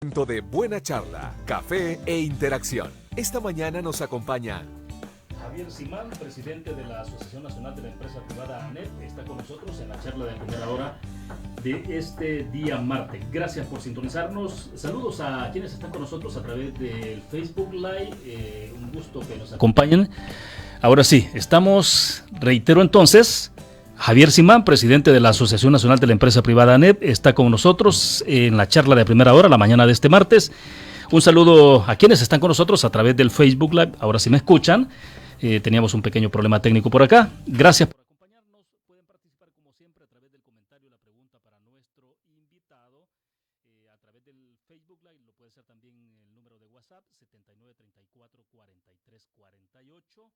momento de buena charla, café e interacción. Esta mañana nos acompaña Javier Simán, presidente de la Asociación Nacional de la Empresa Privada ANEP, está con nosotros en la charla de primera hora de este día martes. Gracias por sintonizarnos. Saludos a quienes están con nosotros a través del Facebook Live. Un gusto que nos acompañen. Ahora sí, estamos, reitero entonces, Javier Simán, presidente de la Asociación Nacional de la Empresa Privada ANEP, está con nosotros en la charla de primera hora, la mañana de este martes. Un saludo a quienes están con nosotros a través del Facebook Live. Ahora sí me escuchan. Teníamos un pequeño problema técnico por acá. Gracias por acompañarnos. Pueden participar como siempre a través del comentario, la pregunta para nuestro invitado a través del Facebook Live. Lo puede ser también el número de WhatsApp 7934-4348.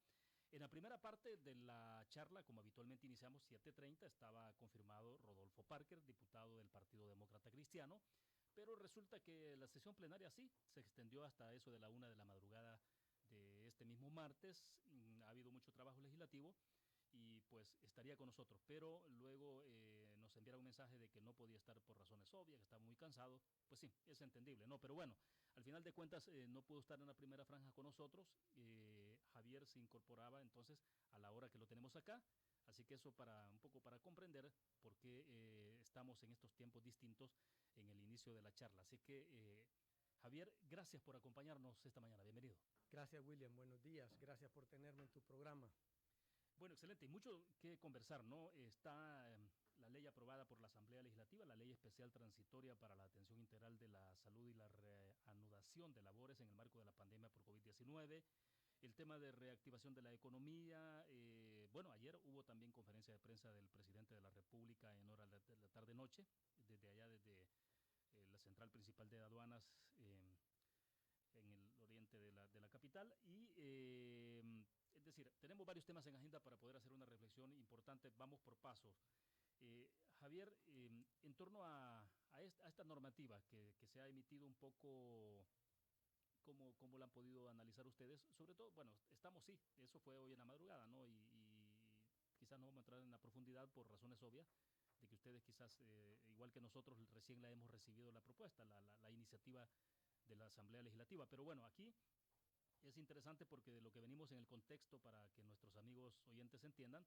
En la primera parte de la charla, como habitualmente iniciamos 7:30, estaba confirmado Rodolfo Parker, diputado del Partido Demócrata Cristiano, pero resulta que la sesión plenaria sí se extendió hasta eso de la 1 de la madrugada de este mismo martes. Ha habido mucho trabajo legislativo y pues estaría con nosotros, pero luego nos enviaron un mensaje de que no podía estar por razones obvias, que estaba muy cansado. Pues sí, es entendible, ¿no? Pero bueno, al final de cuentas no pudo estar en la primera franja con nosotros. Javier se incorporaba entonces a la hora que lo tenemos acá, así que eso para un poco para comprender por qué estamos en estos tiempos distintos en el inicio de la charla. Así que Javier, gracias por acompañarnos esta mañana. Bienvenido. Gracias, William. Buenos días. Gracias por tenerme en tu programa. Bueno, excelente. Y mucho que conversar, ¿no? Está la ley aprobada por la Asamblea Legislativa, la Ley Especial Transitoria para la Atención Integral de la Salud y la Reanudación de Labores en el marco de la pandemia por COVID-19. El tema de reactivación de la economía. Bueno, ayer hubo también conferencia de prensa del presidente de la República en horas de la tarde-noche, desde allá, desde la central principal de aduanas en el oriente de la capital. Y es decir, tenemos varios temas en agenda para poder hacer una reflexión importante. Vamos por pasos. Javier, en torno a esta normativa que se ha emitido un poco, ¿cómo la han podido analizar ustedes? Sobre todo, bueno, sí, eso fue hoy en la madrugada, ¿no? Y quizás no vamos a entrar en la profundidad por razones obvias, de que ustedes quizás, igual que nosotros, recién la hemos recibido la propuesta, la iniciativa de la Asamblea Legislativa. Pero bueno, aquí es interesante porque de lo que venimos en el contexto, para que nuestros amigos oyentes entiendan,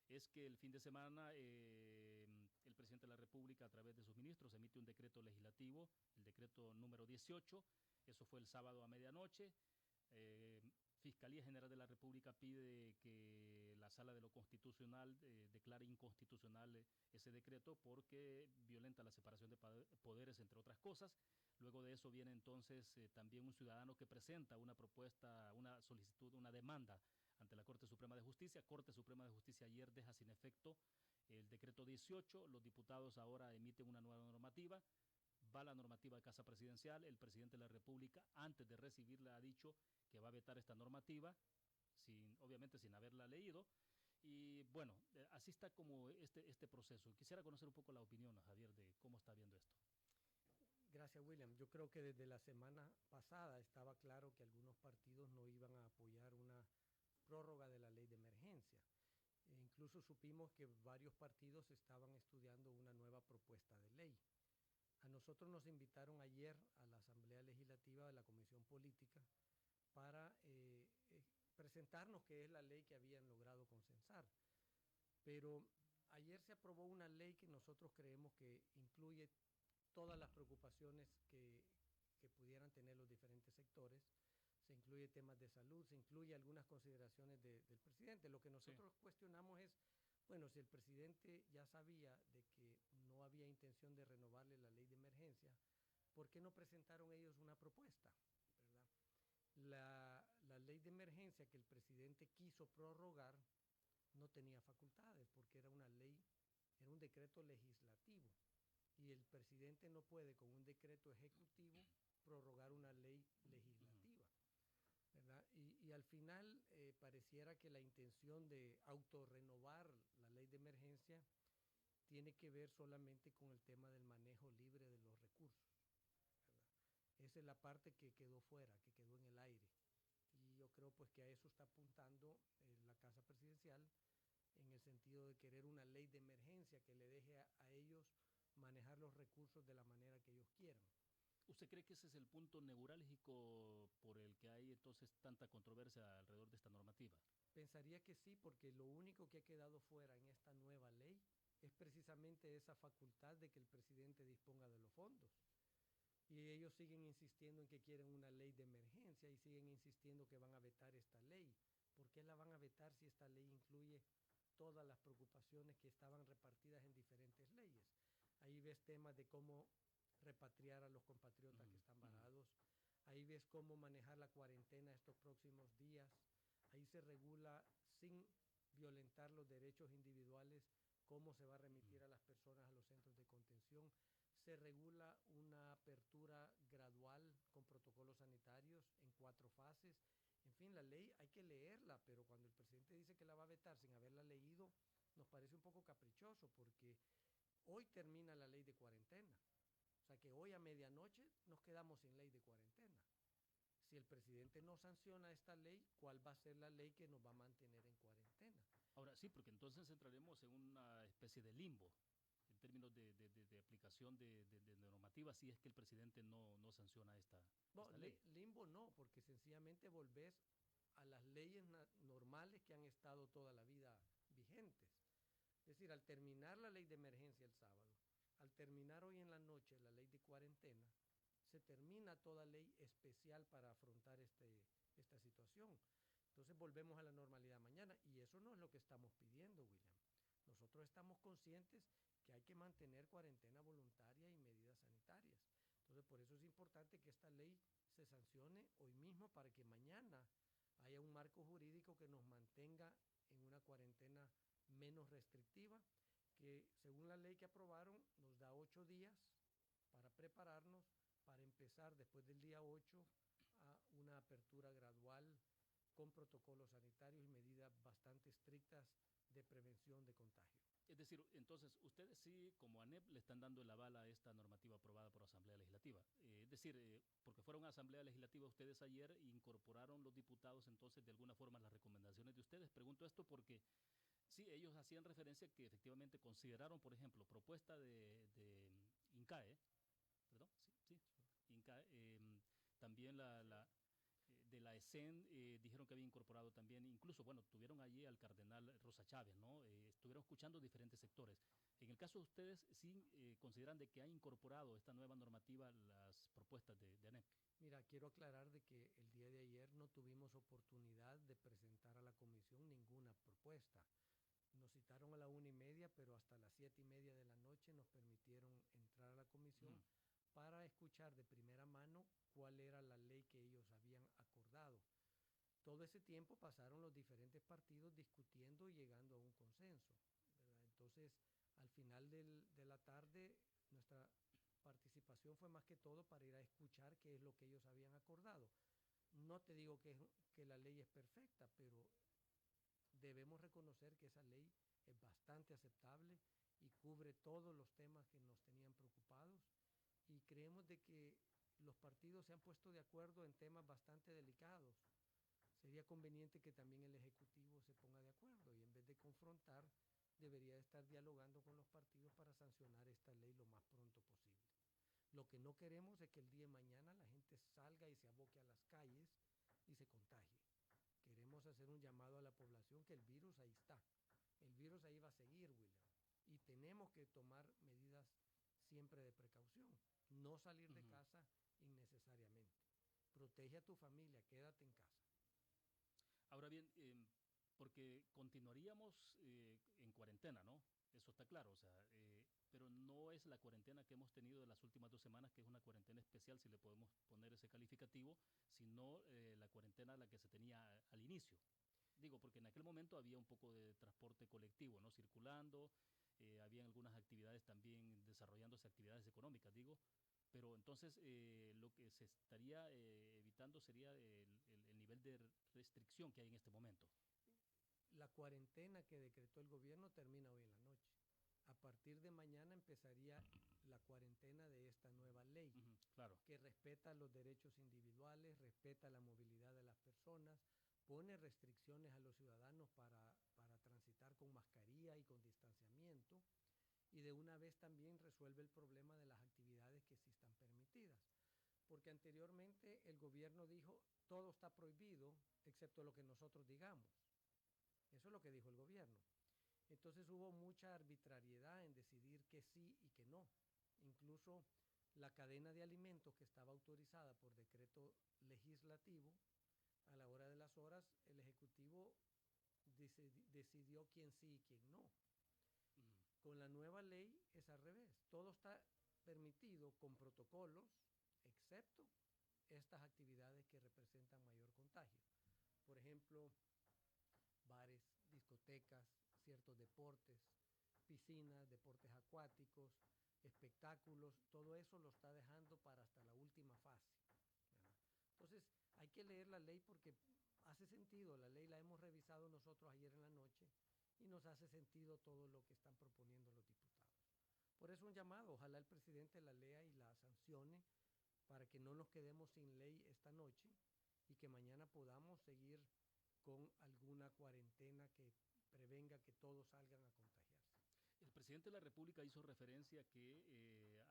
es que el fin de semana el presidente de la República, a través de sus ministros, emite un decreto legislativo, el decreto número 18, eso fue el sábado a medianoche. Fiscalía General de la República pide que la Sala de lo Constitucional declare inconstitucional ese decreto porque violenta la separación de poderes, entre otras cosas. Luego de eso viene entonces también un ciudadano que presenta una propuesta, una solicitud, una demanda ante la Corte Suprema de Justicia. Corte Suprema de Justicia ayer deja sin efecto el decreto 18. Los diputados ahora emiten una nueva normativa. Va la normativa de Casa Presidencial. El presidente de la República, antes de recibirla, ha dicho que va a vetar esta normativa, obviamente sin haberla leído. Y bueno, así está como este proceso. Quisiera conocer un poco la opinión, Javier, de cómo está viendo esto. Gracias, William. Yo creo que desde la semana pasada estaba claro que algunos partidos no iban a apoyar una prórroga de la ley de emergencia. Incluso supimos que varios partidos estaban estudiando una nueva propuesta de ley. A nosotros nos invitaron ayer a la Asamblea Legislativa de la Comisión Política para presentarnos qué es la ley que habían logrado consensar. Pero ayer se aprobó una ley que nosotros creemos que incluye todas las preocupaciones que pudieran tener los diferentes sectores. Se incluye temas de salud, se incluye algunas consideraciones del presidente. Lo que nosotros cuestionamos es, bueno, si el presidente ya sabía de que no había intención de renovarle la ley de emergencia, ¿por qué no presentaron ellos una propuesta? ¿Verdad? La ley de emergencia que el presidente quiso prorrogar no tenía facultades porque era una ley, era un decreto legislativo. Y el presidente no puede con un decreto ejecutivo prorrogar una ley legislativa, ¿verdad? Y al final pareciera que la intención de autorrenovar la ley de emergencia tiene que ver solamente con el tema del manejo libre de los recursos, ¿verdad? Esa es la parte que quedó fuera, que quedó en el aire. Y yo creo pues que a eso está apuntando la Casa Presidencial, en el sentido de querer una ley de emergencia que le deje a ellos manejar los recursos de la manera que ellos quieran. ¿Usted cree que ese es el punto neurálgico por el que hay entonces tanta controversia alrededor de esta normativa? Pensaría que sí, porque lo único que ha quedado fuera en esta nueva ley es precisamente esa facultad de que el presidente disponga de los fondos. Y ellos siguen insistiendo en que quieren una ley de emergencia y siguen insistiendo que van a vetar esta ley. ¿Por qué la van a vetar si esta ley incluye todas las preocupaciones que estaban repartidas en diferentes leyes? Ahí ves temas de cómo repatriar a los compatriotas que están varados. Ahí ves cómo manejar la cuarentena estos próximos días. Ahí se regula sin violentar los derechos individuales cómo se va a remitir a las personas a los centros de contención. Se regula una apertura gradual con protocolos sanitarios en 4 fases. En fin, la ley hay que leerla, pero cuando el presidente dice que la va a vetar sin haberla leído, nos parece un poco caprichoso, porque hoy termina la ley de cuarentena. O sea que hoy a medianoche nos quedamos sin ley de cuarentena. Si el presidente no sanciona esta ley, ¿cuál va a ser la ley que nos va a mantener en cuarentena? Ahora sí, porque entonces entraremos en una especie de limbo en términos de aplicación de normativa si es que el presidente no sanciona esta ley. Limbo no, porque sencillamente volvés a las leyes normales que han estado toda la vida vigentes. Es decir, al terminar la ley de emergencia el sábado, al terminar hoy en la noche la ley de cuarentena, se termina toda ley especial para afrontar esta situación. Entonces volvemos a la normalidad mañana y eso no es lo que estamos pidiendo, William. Nosotros estamos conscientes que hay que mantener cuarentena voluntaria y medidas sanitarias. Entonces por eso es importante que esta ley se sancione hoy mismo para que mañana haya un marco jurídico que nos mantenga en una cuarentena menos restrictiva, que según la ley que aprobaron nos da 8 días para prepararnos para empezar después del día 8 a una apertura gradual con protocolos sanitarios y medidas bastante estrictas de prevención de contagio. Es decir, entonces, ustedes sí, como ANEP, le están dando el aval a esta normativa aprobada por Asamblea Legislativa. Es decir, porque fueron a Asamblea Legislativa ustedes ayer e incorporaron los diputados entonces de alguna forma las recomendaciones de ustedes. Pregunto esto porque sí, ellos hacían referencia que efectivamente consideraron, por ejemplo, propuesta de INCAE, perdón, sí, INCAE, también de la ESEN, dijeron que había incorporado también, incluso, bueno, tuvieron allí al cardenal Rosa Chávez, ¿no? Estuvieron escuchando diferentes sectores. En el caso de ustedes, ¿sí consideran de que ha incorporado esta nueva normativa las propuestas de ANEP? Mira, quiero aclarar de que el día de ayer no tuvimos oportunidad de presentar a la comisión ninguna propuesta. Nos citaron a la 1:30, pero hasta las 7:30 de la noche nos permitieron entrar a la comisión para escuchar de primera mano cuál era la ley que ellos habían acordado. Todo ese tiempo pasaron los diferentes partidos discutiendo y llegando a un consenso, ¿verdad? Entonces, al final de la tarde, nuestra participación fue más que todo para ir a escuchar qué es lo que ellos habían acordado. No te digo que la ley es perfecta, pero debemos reconocer que esa ley es bastante aceptable y cubre todos los temas que nos tenían preocupados, y creemos de que los partidos se han puesto de acuerdo en temas bastante delicados. Sería conveniente que también el Ejecutivo se ponga de acuerdo y en vez de confrontar, debería estar dialogando con los partidos para sancionar esta ley lo más pronto posible. Lo que no queremos es que el día de mañana la gente salga y se aboque a las calles y se contagie. Queremos hacer un llamado a la población que el virus ahí está. El virus ahí va a seguir, William. Y tenemos que tomar medidas siempre de precaución. No salir de casa innecesariamente. Protege a tu familia, quédate en casa. Ahora bien, porque continuaríamos en cuarentena, ¿no? Eso está claro, o sea, pero no es la cuarentena que hemos tenido de las últimas 2 semanas, que es una cuarentena especial, si le podemos poner ese calificativo, sino la cuarentena la que se tenía al inicio. Digo, porque en aquel momento había un poco de transporte colectivo, ¿no? Circulando, había algunas actividades también desarrollándose, actividades económicas, digo, pero entonces lo que se estaría evitando sería el nivel de restricción que hay en este momento. La cuarentena que decretó el gobierno termina hoy en la noche. A partir de mañana empezaría la cuarentena de esta nueva ley, claro, que respeta los derechos individuales, respeta la movilidad de las personas, pone restricciones a los ciudadanos para transitar con mascarilla y con distanciamiento, y de una vez también resuelve el problema de las actividades que sí están permitidas. porque anteriormente el gobierno dijo todo está prohibido excepto lo que nosotros digamos. Eso es lo que dijo el gobierno. Entonces hubo mucha arbitrariedad en decidir que sí y que no. Incluso la cadena de alimentos que estaba autorizada por decreto legislativo, a la hora de las horas, el Ejecutivo decidió quién sí y quién no. Con la nueva ley es al revés. Todo está permitido con protocolos, excepto estas actividades que representan mayor contagio. Por ejemplo, bares, discotecas, ciertos deportes, piscinas, deportes acuáticos, espectáculos, todo eso lo está dejando para hasta la última fase, ¿verdad? Entonces, hay que leer la ley porque hace sentido, la ley la hemos revisado nosotros ayer en la noche y nos hace sentido todo lo que están proponiendo los diputados. Por eso un llamado, ojalá el presidente la lea y la sancione para que no nos quedemos sin ley esta noche y que mañana podamos seguir con alguna cuarentena que prevenga que todos salgan a contagiarse. El presidente de la República hizo referencia que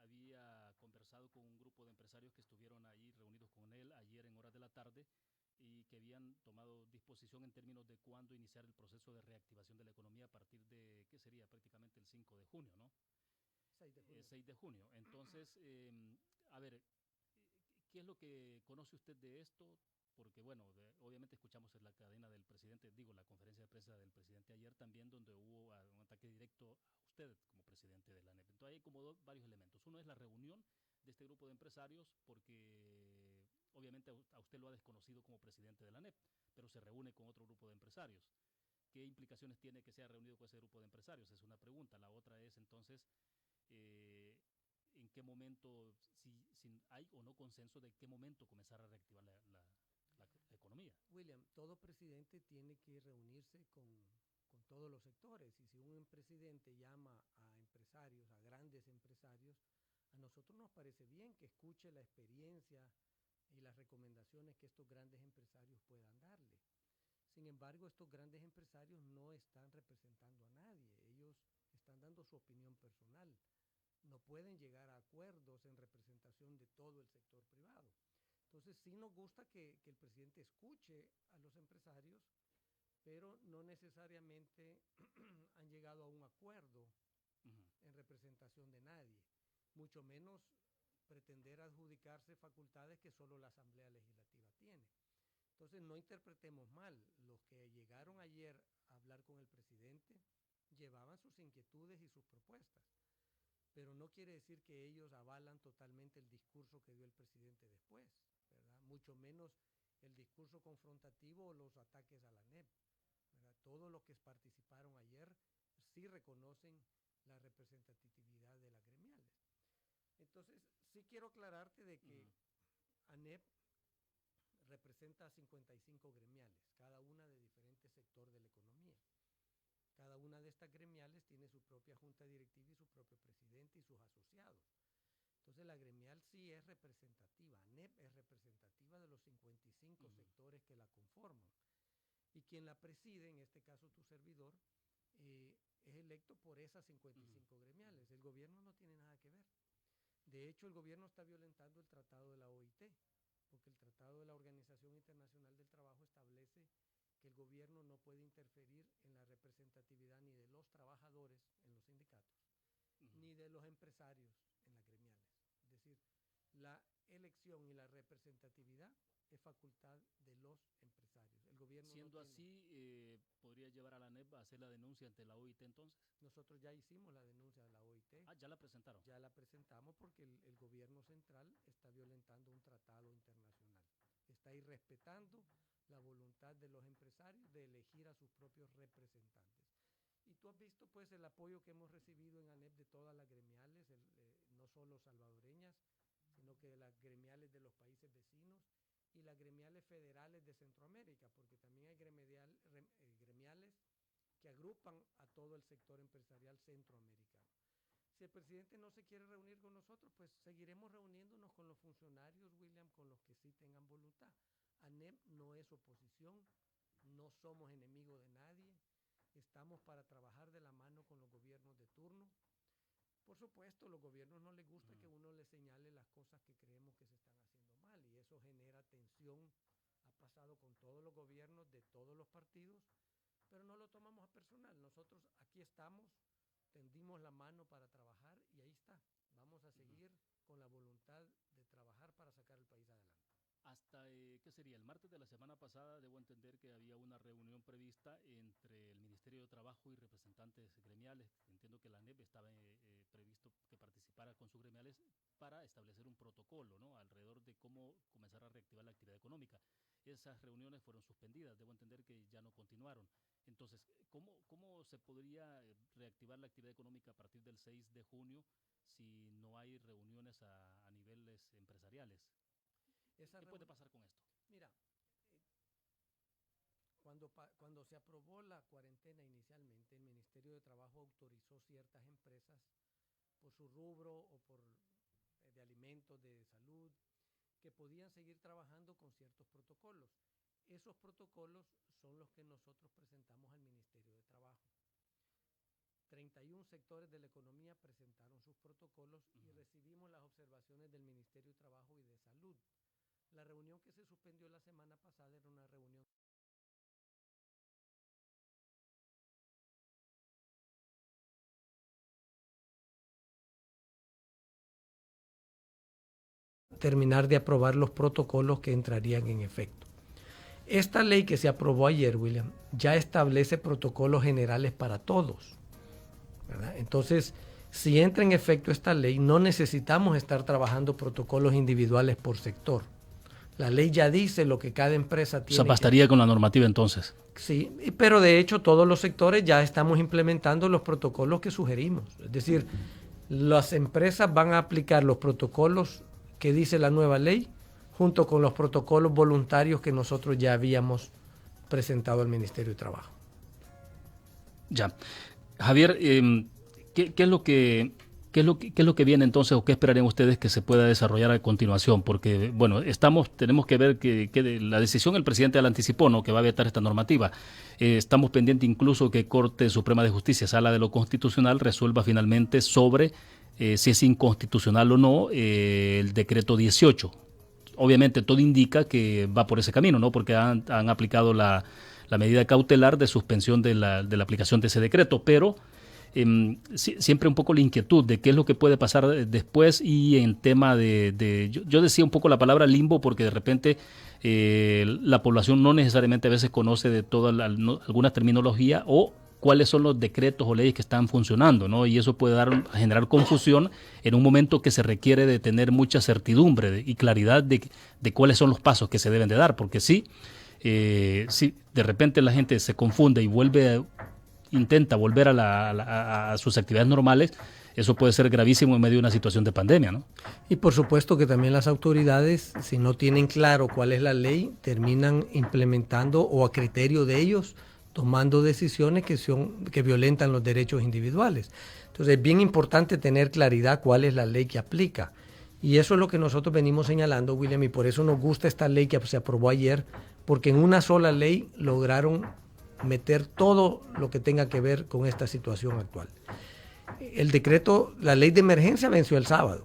había conversado con un grupo de empresarios que estuvieron ahí reunidos con él ayer en horas de la tarde y que habían tomado disposición en términos de cuándo iniciar el proceso de reactivación de la economía a partir de, ¿qué sería? Prácticamente el 5 de junio, ¿no? 6 de junio. 6 de junio. Entonces, a ver, ¿qué es lo que conoce usted de esto? Porque, bueno, obviamente escuchamos en la cadena del presidente, digo, la conferencia de prensa del presidente ayer también, donde hubo un ataque directo a usted como presidente de la ANEP. Entonces hay como varios elementos. Uno es la reunión de este grupo de empresarios, porque obviamente a usted lo ha desconocido como presidente de la ANEP, pero se reúne con otro grupo de empresarios. ¿Qué implicaciones tiene que sea reunido con ese grupo de empresarios? Es una pregunta. La otra es entonces, en qué momento, si hay o no consenso de qué momento comenzar a reactivar la economía. William, todo presidente tiene que reunirse con todos los sectores y si un presidente llama a empresarios, a grandes empresarios, a nosotros nos parece bien que escuche la experiencia y las recomendaciones que estos grandes empresarios puedan darle. Sin embargo, estos grandes empresarios no están representando a nadie, ellos están dando su opinión personal. No pueden llegar a acuerdos en representación de todo el sector privado. Entonces sí nos gusta que el presidente escuche a los empresarios, pero no necesariamente han llegado a un acuerdo en representación de nadie, mucho menos pretender adjudicarse facultades que solo la Asamblea Legislativa tiene. Entonces no interpretemos mal, los que llegaron ayer a hablar con el presidente llevaban sus inquietudes y sus propuestas, pero no quiere decir que ellos avalan totalmente el discurso que dio el presidente después, ¿verdad? Mucho menos el discurso confrontativo o los ataques a la ANEP, ¿verdad? Todos los que participaron ayer sí reconocen la representatividad de las gremiales. Entonces, sí quiero aclararte de que ANEP representa a 55 gremiales, cada una de diferente sector de la economía. Cada una de estas gremiales tiene su propia junta directiva y su propio presidente y sus asociados. Entonces la gremial sí es representativa, ANEP es representativa de los 55 sectores que la conforman. Y quien la preside, en este caso tu servidor, es electo por esas 55 gremiales. El gobierno no tiene nada que ver. De hecho, el gobierno está violentando el tratado de la OIT, porque el tratado de la Organización Internacional del Trabajo establece que el gobierno no puede interferir en la representatividad ni de los trabajadores en los sindicatos, ni de los empresarios en las gremiales. Es decir, la elección y la representatividad es facultad de los empresarios. El gobierno Siendo no tiene. así, ¿podría llevar a la ANEP a hacer la denuncia ante la OIT entonces? Nosotros ya hicimos la denuncia de la OIT. Ah, ya la presentaron. Ya la presentamos porque el gobierno central está violentando un tratado internacional. Está irrespetando la voluntad de los empresarios de elegir a sus propios representantes. Y tú has visto pues el apoyo que hemos recibido en ANEP de todas las gremiales, no solo salvadoreñas, sino que de las gremiales de los países vecinos y las gremiales federales de Centroamérica, porque también hay gremiales que agrupan a todo el sector empresarial centroamericano. Si el presidente no se quiere reunir con nosotros, pues seguiremos reuniéndonos con los funcionarios, William, con los que sí tengan voluntad. ANEP no es oposición, no somos enemigos de nadie, estamos para trabajar de la mano con los gobiernos de turno. Por supuesto, a los gobiernos no les gusta que uno les señale las cosas que creemos que se están haciendo tensión ha pasado con todos los gobiernos de todos los partidos, pero no lo tomamos a personal. Nosotros aquí estamos, tendimos la mano para trabajar y ahí está. Vamos a seguir con la voluntad de trabajar para sacar el país adelante. Hasta, ¿qué sería? El martes de la semana pasada debo entender que había una reunión prevista entre el Ministerio de Trabajo y representantes gremiales. Entiendo que la ANEP estaba previsto que participara con sus gremiales para establecer un protocolo, ¿no?, alrededor de cómo comenzar a reactivar la actividad económica. Esas reuniones fueron suspendidas, debo entender que ya no continuaron. Entonces, ¿cómo se podría reactivar la actividad económica a partir del 6 de junio si no hay reuniones a niveles empresariales? ¿Qué puede pasar con esto? Mira, cuando se aprobó la cuarentena inicialmente, el Ministerio de Trabajo autorizó ciertas empresas por su rubro o por de alimentos, de salud, que podían seguir trabajando con ciertos protocolos. Esos protocolos son los que nosotros presentamos al Ministerio de Trabajo. 31 sectores de la economía presentaron sus protocolos y recibimos las observaciones del Ministerio de Trabajo y de Salud. La reunión que se suspendió la semana pasada era una reunión terminar de aprobar los protocolos que entrarían en efecto. Esta ley que se aprobó ayer, William, ya establece protocolos generales para todos, ¿verdad? Entonces, si entra en efecto esta ley, no necesitamos estar trabajando protocolos individuales por sector. La ley ya dice lo que cada empresa tiene. O sea, bastaría con la normativa entonces. Sí, pero de hecho todos los sectores ya estamos implementando los protocolos que sugerimos. Es decir, las empresas van a aplicar los protocolos que dice la nueva ley junto con los protocolos voluntarios que nosotros ya habíamos presentado al Ministerio de Trabajo. Ya. Javier, ¿qué es lo que viene entonces o qué esperarían ustedes que se pueda desarrollar a continuación? Porque, bueno, tenemos que ver que la decisión el presidente la anticipó, ¿no?, que va a vetar esta normativa. Estamos pendientes incluso que Corte Suprema de Justicia, Sala de lo Constitucional, resuelva finalmente sobre si es inconstitucional o no el decreto 18. Obviamente todo indica que va por ese camino, ¿no?, porque han aplicado la medida cautelar de suspensión de la aplicación de ese decreto, pero siempre un poco la inquietud de qué es lo que puede pasar después y en tema yo decía un poco la palabra limbo porque de repente la población no necesariamente a veces conoce de toda alguna terminología o cuáles son los decretos o leyes que están funcionando, ¿no? Y eso puede generar confusión en un momento que se requiere de tener mucha certidumbre y claridad de cuáles son los pasos que se deben de dar, porque si de repente la gente se confunde y intenta volver a sus actividades normales, eso puede ser gravísimo en medio de una situación de pandemia, ¿no? Y por supuesto que también las autoridades, si no tienen claro cuál es la ley, terminan implementando o a criterio de ellos tomando decisiones que violentan los derechos individuales. Entonces es bien importante tener claridad cuál es la ley que aplica. Y eso es lo que nosotros venimos señalando, William, y por eso nos gusta esta ley que se aprobó ayer, porque en una sola ley lograron meter todo lo que tenga que ver con esta situación actual. La ley de emergencia venció el sábado.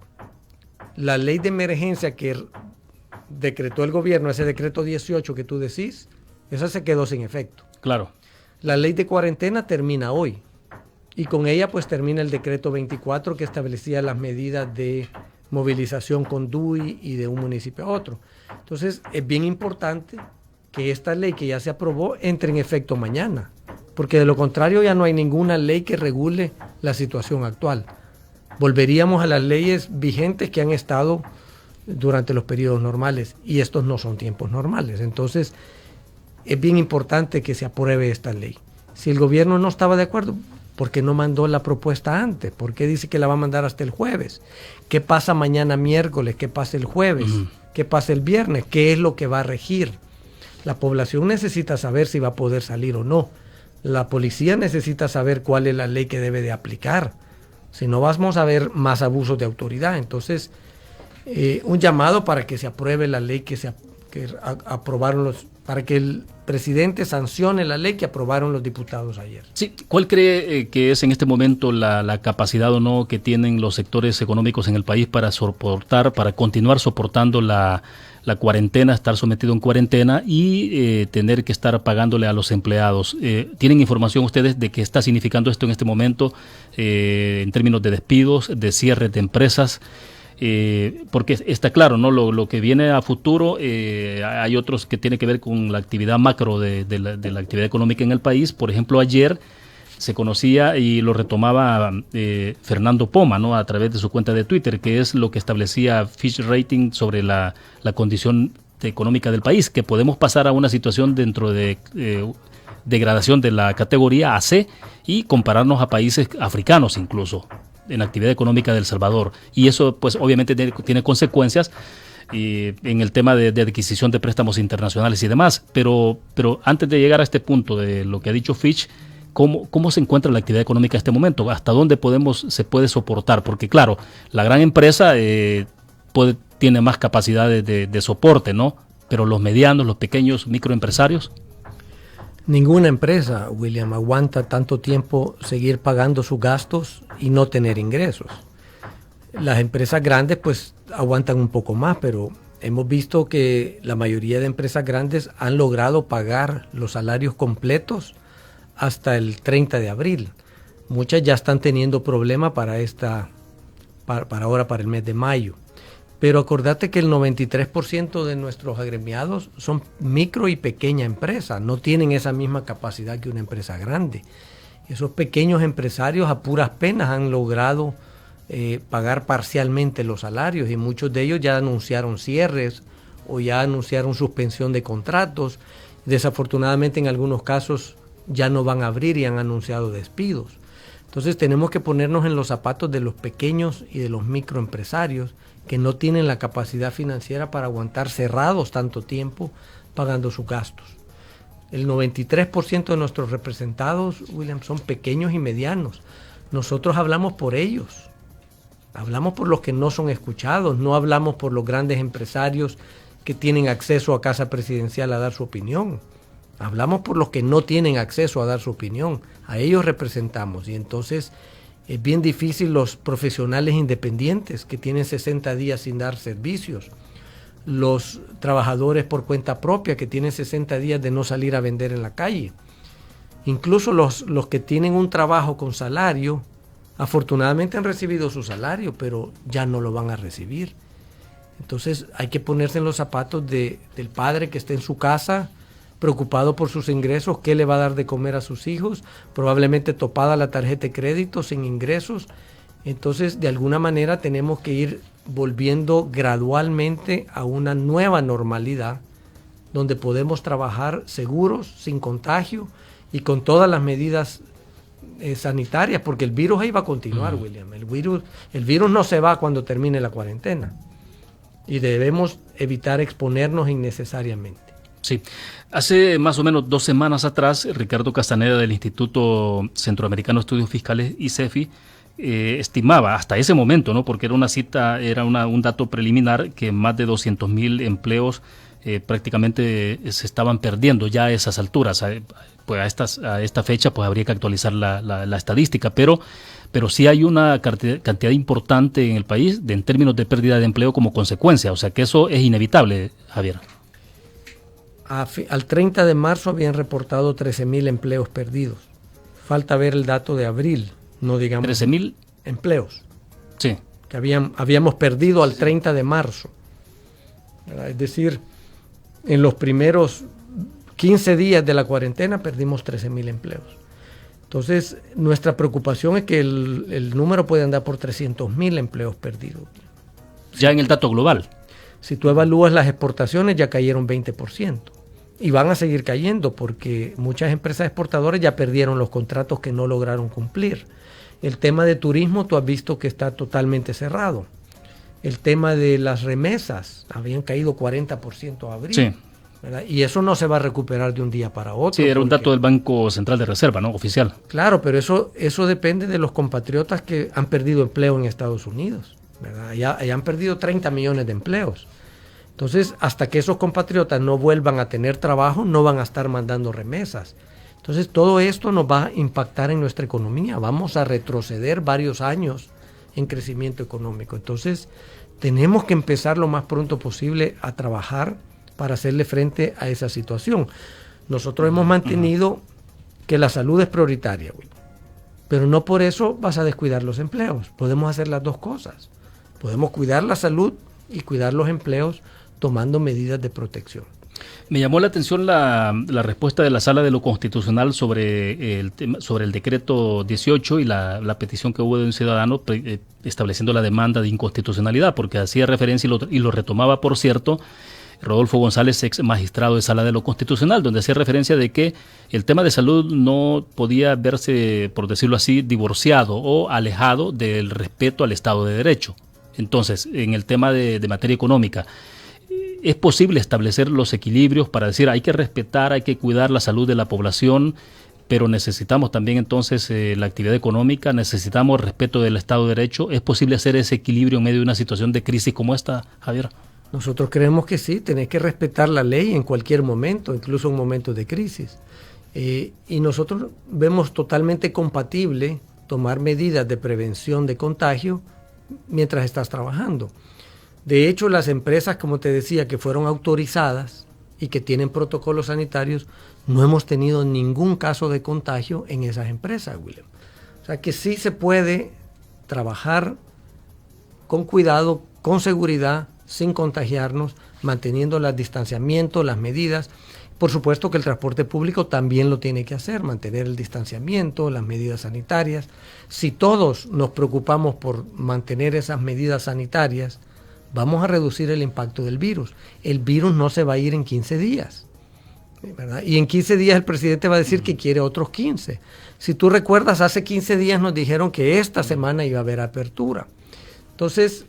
La ley de emergencia que decretó el gobierno, ese decreto 18 que tú decís, esa se quedó sin efecto. Claro. La ley de cuarentena termina hoy y con ella pues termina el decreto 24 que establecía las medidas de movilización con DUI y de un municipio a otro. Entonces es bien importante que esta ley que ya se aprobó entre en efecto mañana, porque de lo contrario ya no hay ninguna ley que regule la situación actual. Volveríamos a las leyes vigentes que han estado durante los periodos normales y estos no son tiempos normales. Entonces es bien importante que se apruebe esta ley. Si el gobierno no estaba de acuerdo, ¿por qué no mandó la propuesta antes? ¿Por qué dice que la va a mandar hasta el jueves? ¿Qué pasa mañana miércoles? ¿Qué pasa el jueves? ¿Qué pasa el viernes? ¿Qué es lo que va a regir? La población necesita saber si va a poder salir o no. La policía necesita saber cuál es la ley que debe de aplicar. Si no, vamos a ver más abusos de autoridad. Entonces, un llamado para que se apruebe la ley que aprobaron para que el presidente sancione la ley que aprobaron los diputados ayer. Sí, ¿cuál cree que es en este momento la capacidad o no que tienen los sectores económicos en el país para continuar soportando la cuarentena, estar sometido en cuarentena y tener que estar pagándole a los empleados. ¿Tienen información ustedes de qué está significando esto en este momento en términos de despidos, de cierre de empresas? Porque está claro, ¿no? Lo que viene a futuro, hay otros que tienen que ver con la actividad macro de la actividad económica en el país. Por ejemplo, ayer se conocía y lo retomaba Fernando Poma, ¿no? A través de su cuenta de Twitter, que es lo que establecía Fitch Rating sobre la condición económica del país, que podemos pasar a una situación dentro de degradación de la categoría AC y compararnos a países africanos incluso en la actividad económica de El Salvador. Y eso pues obviamente tiene consecuencias en el tema de adquisición de préstamos internacionales y demás. Pero antes de llegar a este punto de lo que ha dicho Fitch, ¿Cómo se encuentra la actividad económica en este momento? ¿Hasta dónde se puede soportar? Porque claro, la gran empresa tiene más capacidades de soporte, ¿no? Pero los medianos, los pequeños microempresarios. Ninguna empresa, William, aguanta tanto tiempo seguir pagando sus gastos y no tener ingresos. Las empresas grandes pues aguantan un poco más, pero hemos visto que la mayoría de empresas grandes han logrado pagar los salarios completos hasta el 30 de abril. Muchas ya están teniendo problemas para ahora, para el mes de mayo. Pero acordate que el 93% de nuestros agremiados son micro y pequeña empresa, no tienen esa misma capacidad que una empresa grande. Esos pequeños empresarios a puras penas han logrado pagar parcialmente los salarios y muchos de ellos ya anunciaron cierres o ya anunciaron suspensión de contratos. Desafortunadamente en algunos casos ya no van a abrir y han anunciado despidos. Entonces tenemos que ponernos en los zapatos de los pequeños y de los microempresarios que no tienen la capacidad financiera para aguantar cerrados tanto tiempo pagando sus gastos. El 93% de nuestros representados, William, son pequeños y medianos. Nosotros hablamos por ellos. Hablamos por los que no son escuchados, no hablamos por los grandes empresarios que tienen acceso a Casa Presidencial a dar su opinión. Hablamos por los que no tienen acceso a dar su opinión. A ellos representamos. Y entonces es bien difícil los profesionales independientes que tienen 60 días sin dar servicios. Los trabajadores por cuenta propia que tienen 60 días de no salir a vender en la calle. Incluso los que tienen un trabajo con salario, afortunadamente han recibido su salario, pero ya no lo van a recibir. Entonces hay que ponerse en los zapatos del padre que está en su casa, preocupado por sus ingresos, qué le va a dar de comer a sus hijos, probablemente topada la tarjeta de crédito, sin ingresos. Entonces, de alguna manera tenemos que ir volviendo gradualmente a una nueva normalidad, donde podemos trabajar seguros, sin contagio y con todas las medidas sanitarias, porque el virus ahí va a continuar, William. El virus no se va cuando termine la cuarentena y debemos evitar exponernos innecesariamente. Sí, hace más o menos 2 semanas atrás, Ricardo Castaneda del Instituto Centroamericano de Estudios Fiscales, ICEFI, estimaba hasta ese momento, ¿no? Porque era un dato preliminar, que más de 200,000 empleos prácticamente se estaban perdiendo ya a esas alturas. Pues a esta fecha pues habría que actualizar la estadística, pero sí hay una cantidad importante en el país en términos de pérdida de empleo como consecuencia. O sea que eso es inevitable, Javier. Al 30 de marzo habían reportado 13,000 empleos perdidos. Falta ver el dato de abril, no digamos 13,000 empleos. Sí. Que habíamos perdido al 30 de marzo. ¿Verdad? Es decir, en los primeros 15 días de la cuarentena perdimos 13,000 empleos. Entonces, nuestra preocupación es que el número puede andar por 300,000 empleos perdidos. Ya en el dato global. Si tú evalúas las exportaciones, ya cayeron 20%. Y van a seguir cayendo porque muchas empresas exportadoras ya perdieron los contratos que no lograron cumplir. El tema de turismo, tú has visto que está totalmente cerrado. El tema de las remesas, habían caído 40% a abril. Sí. ¿Verdad? Y eso no se va a recuperar de un día para otro. Sí, era un dato del Banco Central de Reserva, ¿no? Oficial. Claro, pero eso depende de los compatriotas que han perdido empleo en Estados Unidos, ¿verdad? Allá han perdido 30 millones de empleos. Entonces, hasta que esos compatriotas no vuelvan a tener trabajo, no van a estar mandando remesas. Entonces, todo esto nos va a impactar en nuestra economía. Vamos a retroceder varios años en crecimiento económico. Entonces, tenemos que empezar lo más pronto posible a trabajar para hacerle frente a esa situación. Nosotros hemos mantenido que la salud es prioritaria, pero no por eso vas a descuidar los empleos. Podemos hacer las dos cosas. Podemos cuidar la salud y cuidar los empleos tomando medidas de protección. Me llamó la atención la respuesta de la Sala de lo Constitucional sobre el decreto 18 y la petición que hubo de un ciudadano estableciendo la demanda de inconstitucionalidad, porque hacía referencia y lo retomaba, por cierto, Rodolfo González, ex magistrado de Sala de lo Constitucional, donde hacía referencia de que el tema de salud no podía verse, por decirlo así, divorciado o alejado del respeto al Estado de Derecho. Entonces, en el tema de materia económica, ¿es posible establecer los equilibrios para decir hay que respetar, hay que cuidar la salud de la población, pero necesitamos también entonces la actividad económica, necesitamos respeto del Estado de Derecho? ¿Es posible hacer ese equilibrio en medio de una situación de crisis como esta, Javier? Nosotros creemos que sí, tenés que respetar la ley en cualquier momento, incluso en momentos de crisis. Y nosotros vemos totalmente compatible tomar medidas de prevención de contagio mientras estás trabajando. De hecho, las empresas, como te decía, que fueron autorizadas y que tienen protocolos sanitarios, no hemos tenido ningún caso de contagio en esas empresas, William. O sea que sí se puede trabajar con cuidado, con seguridad, sin contagiarnos, manteniendo el distanciamiento, las medidas. Por supuesto que el transporte público también lo tiene que hacer, mantener el distanciamiento, las medidas sanitarias. Si todos nos preocupamos por mantener esas medidas sanitarias, vamos a reducir el impacto del virus. El virus no se va a ir en 15 días, ¿verdad? Y en 15 días el presidente va a decir que quiere otros 15. Si tú recuerdas, hace 15 días nos dijeron que esta semana iba a haber apertura. Entonces,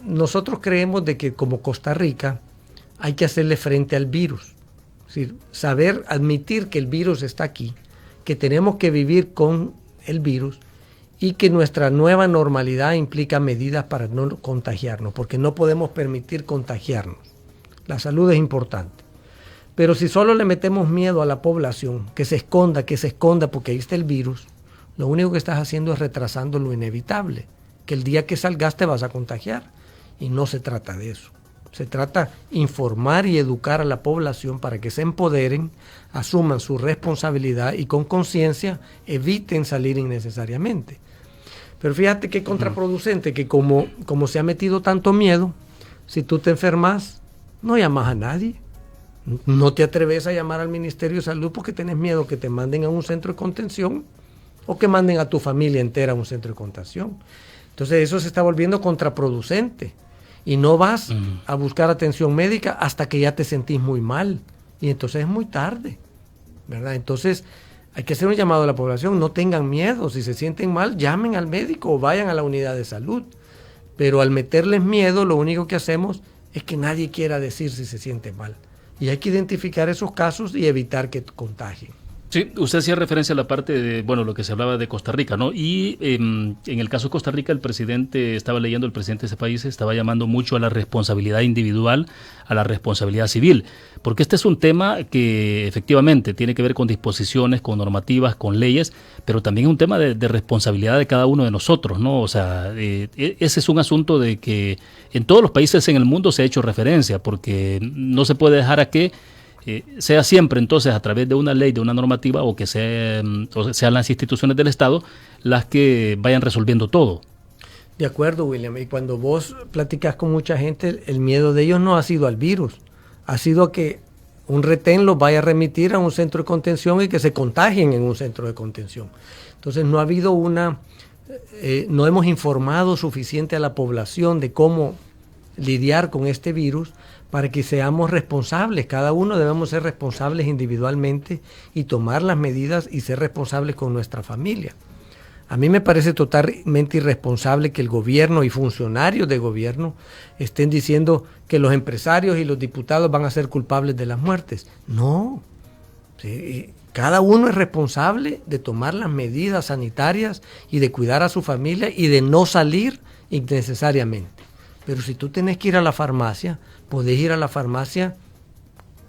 nosotros creemos de que como Costa Rica hay que hacerle frente al virus. Es decir, saber admitir que el virus está aquí, que tenemos que vivir con el virus y que nuestra nueva normalidad implica medidas para no contagiarnos, porque no podemos permitir contagiarnos. La salud es importante. Pero si solo le metemos miedo a la población, que se esconda, porque ahí está el virus, lo único que estás haciendo es retrasando lo inevitable, que el día que salgas te vas a contagiar. Y no se trata de eso. Se trata de informar y educar a la población para que se empoderen, asuman su responsabilidad y con conciencia eviten salir innecesariamente. Pero fíjate qué contraproducente, que como se ha metido tanto miedo, si tú te enfermas, no llamas a nadie. No te atreves a llamar al Ministerio de Salud porque tenés miedo que te manden a un centro de contención o que manden a tu familia entera a un centro de contención. Entonces eso se está volviendo contraproducente. Y no vas a buscar atención médica hasta que ya te sentís muy mal. Y entonces es muy tarde, ¿verdad? Entonces hay que hacer un llamado a la población. No tengan miedo. Si se sienten mal, llamen al médico o vayan a la unidad de salud. Pero al meterles miedo, lo único que hacemos es que nadie quiera decir si se siente mal. Y hay que identificar esos casos y evitar que contagien. Sí, usted hacía referencia a la parte de, lo que se hablaba de Costa Rica, ¿no? Y en el caso de Costa Rica, el presidente de ese país estaba llamando mucho a la responsabilidad individual, a la responsabilidad civil, porque este es un tema que efectivamente tiene que ver con disposiciones, con normativas, con leyes, pero también es un tema de responsabilidad de cada uno de nosotros, ¿no? O sea, ese es un asunto de que en todos los países en el mundo se ha hecho referencia, porque no se puede dejar a que sea siempre entonces a través de una ley, de una normativa, o que sean las instituciones del Estado las que vayan resolviendo todo. De acuerdo, William. Y cuando vos platicas con mucha gente, el miedo de ellos no ha sido al virus, ha sido a que un retén los vaya a remitir a un centro de contención y que se contagien en un centro de contención. Entonces no ha habido no hemos informado suficiente a la población de cómo lidiar con este virus para que seamos responsables. Cada uno debemos ser responsables individualmente y tomar las medidas y ser responsables con nuestra familia. A mí me parece totalmente irresponsable que el gobierno y funcionarios de gobierno estén diciendo que los empresarios y los diputados van a ser culpables de las muertes. No. Sí, cada uno es responsable de tomar las medidas sanitarias y de cuidar a su familia y de no salir innecesariamente. Pero si tú tenés que ir a la farmacia, podés ir a la farmacia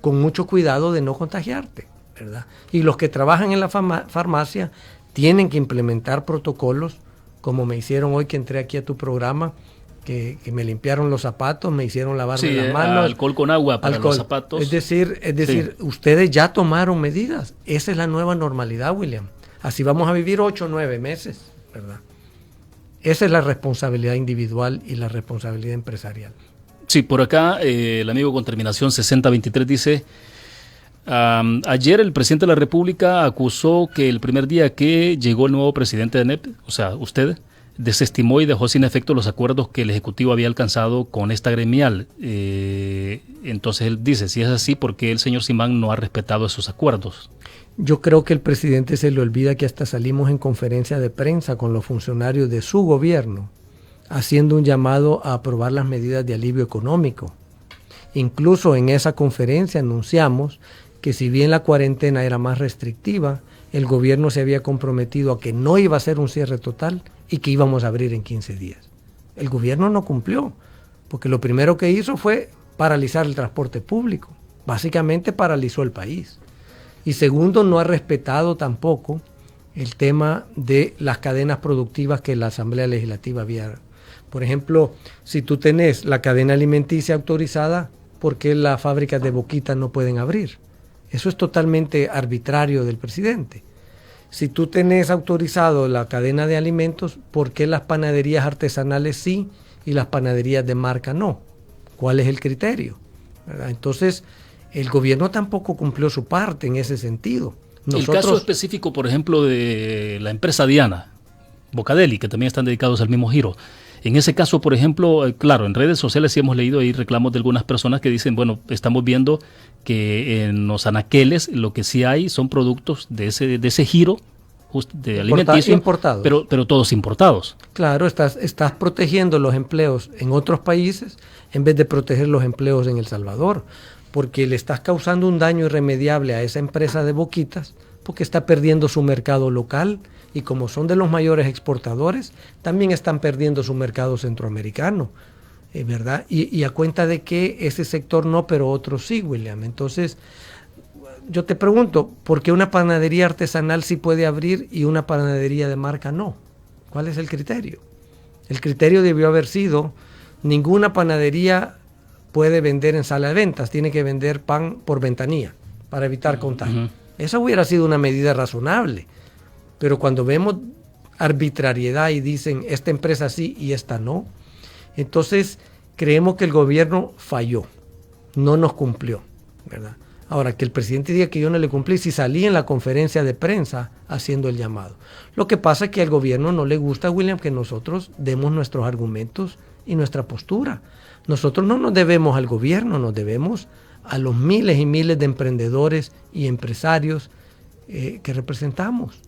con mucho cuidado de no contagiarte, ¿verdad? Y los que trabajan en la farmacia tienen que implementar protocolos, como me hicieron hoy que entré aquí a tu programa, que me limpiaron los zapatos, me hicieron lavarme las manos. Alcohol con agua para los zapatos. Es decir, ustedes ya tomaron medidas. Esa es la nueva normalidad, William. Así vamos a vivir 8 o 9 meses, ¿verdad? Esa es la responsabilidad individual y la responsabilidad empresarial. Sí, por acá el amigo con terminación 6023 dice: ayer el presidente de la República acusó que el primer día que llegó el nuevo presidente de NEP, o sea, usted, desestimó y dejó sin efecto los acuerdos que el Ejecutivo había alcanzado con esta gremial. Entonces él dice, si es así, ¿por qué el señor Simán no ha respetado esos acuerdos? Yo creo que el presidente se le olvida que hasta salimos en conferencia de prensa con los funcionarios de su gobierno, haciendo un llamado a aprobar las medidas de alivio económico. Incluso en esa conferencia anunciamos que si bien la cuarentena era más restrictiva, el gobierno se había comprometido a que no iba a ser un cierre total y que íbamos a abrir en 15 días. El gobierno no cumplió, porque lo primero que hizo fue paralizar el transporte público. Básicamente paralizó el país. Y segundo, no ha respetado tampoco el tema de las cadenas productivas que la Asamblea Legislativa había. Por ejemplo, si tú tenés la cadena alimenticia autorizada, ¿por qué las fábricas de boquitas no pueden abrir? Eso es totalmente arbitrario del presidente. Si tú tenés autorizado la cadena de alimentos, ¿por qué las panaderías artesanales sí y las panaderías de marca no? ¿Cuál es el criterio? ¿Verdad? Entonces, el gobierno tampoco cumplió su parte en ese sentido. El caso específico, por ejemplo, de la empresa Diana, Bocadeli, que también están dedicados al mismo giro. En ese caso, por ejemplo, claro, en redes sociales sí hemos leído ahí reclamos de algunas personas que dicen, bueno, estamos viendo que en los anaqueles lo que sí hay son productos de ese giro de alimenticio, importados. Pero todos importados. Claro, estás protegiendo los empleos en otros países en vez de proteger los empleos en El Salvador, porque le estás causando un daño irremediable a esa empresa de boquitas, porque está perdiendo su mercado local. Y como son de los mayores exportadores, también están perdiendo su mercado centroamericano, ¿verdad? Y a cuenta de que ese sector no, pero otros sí, William. Entonces, yo te pregunto, ¿por qué una panadería artesanal sí puede abrir y una panadería de marca no? ¿Cuál es el criterio? El criterio debió haber sido, ninguna panadería puede vender en sala de ventas, tiene que vender pan por ventanilla para evitar contagio. Esa hubiera sido una medida razonable. Pero cuando vemos arbitrariedad y dicen esta empresa sí y esta no, entonces creemos que el gobierno falló, no nos cumplió, ¿verdad? Ahora, que el presidente diga que yo no le cumplí, si salí en la conferencia de prensa haciendo el llamado. Lo que pasa es que al gobierno no le gusta, William, que nosotros demos nuestros argumentos y nuestra postura. Nosotros no nos debemos al gobierno, nos debemos a los miles y miles de emprendedores y empresarios que representamos.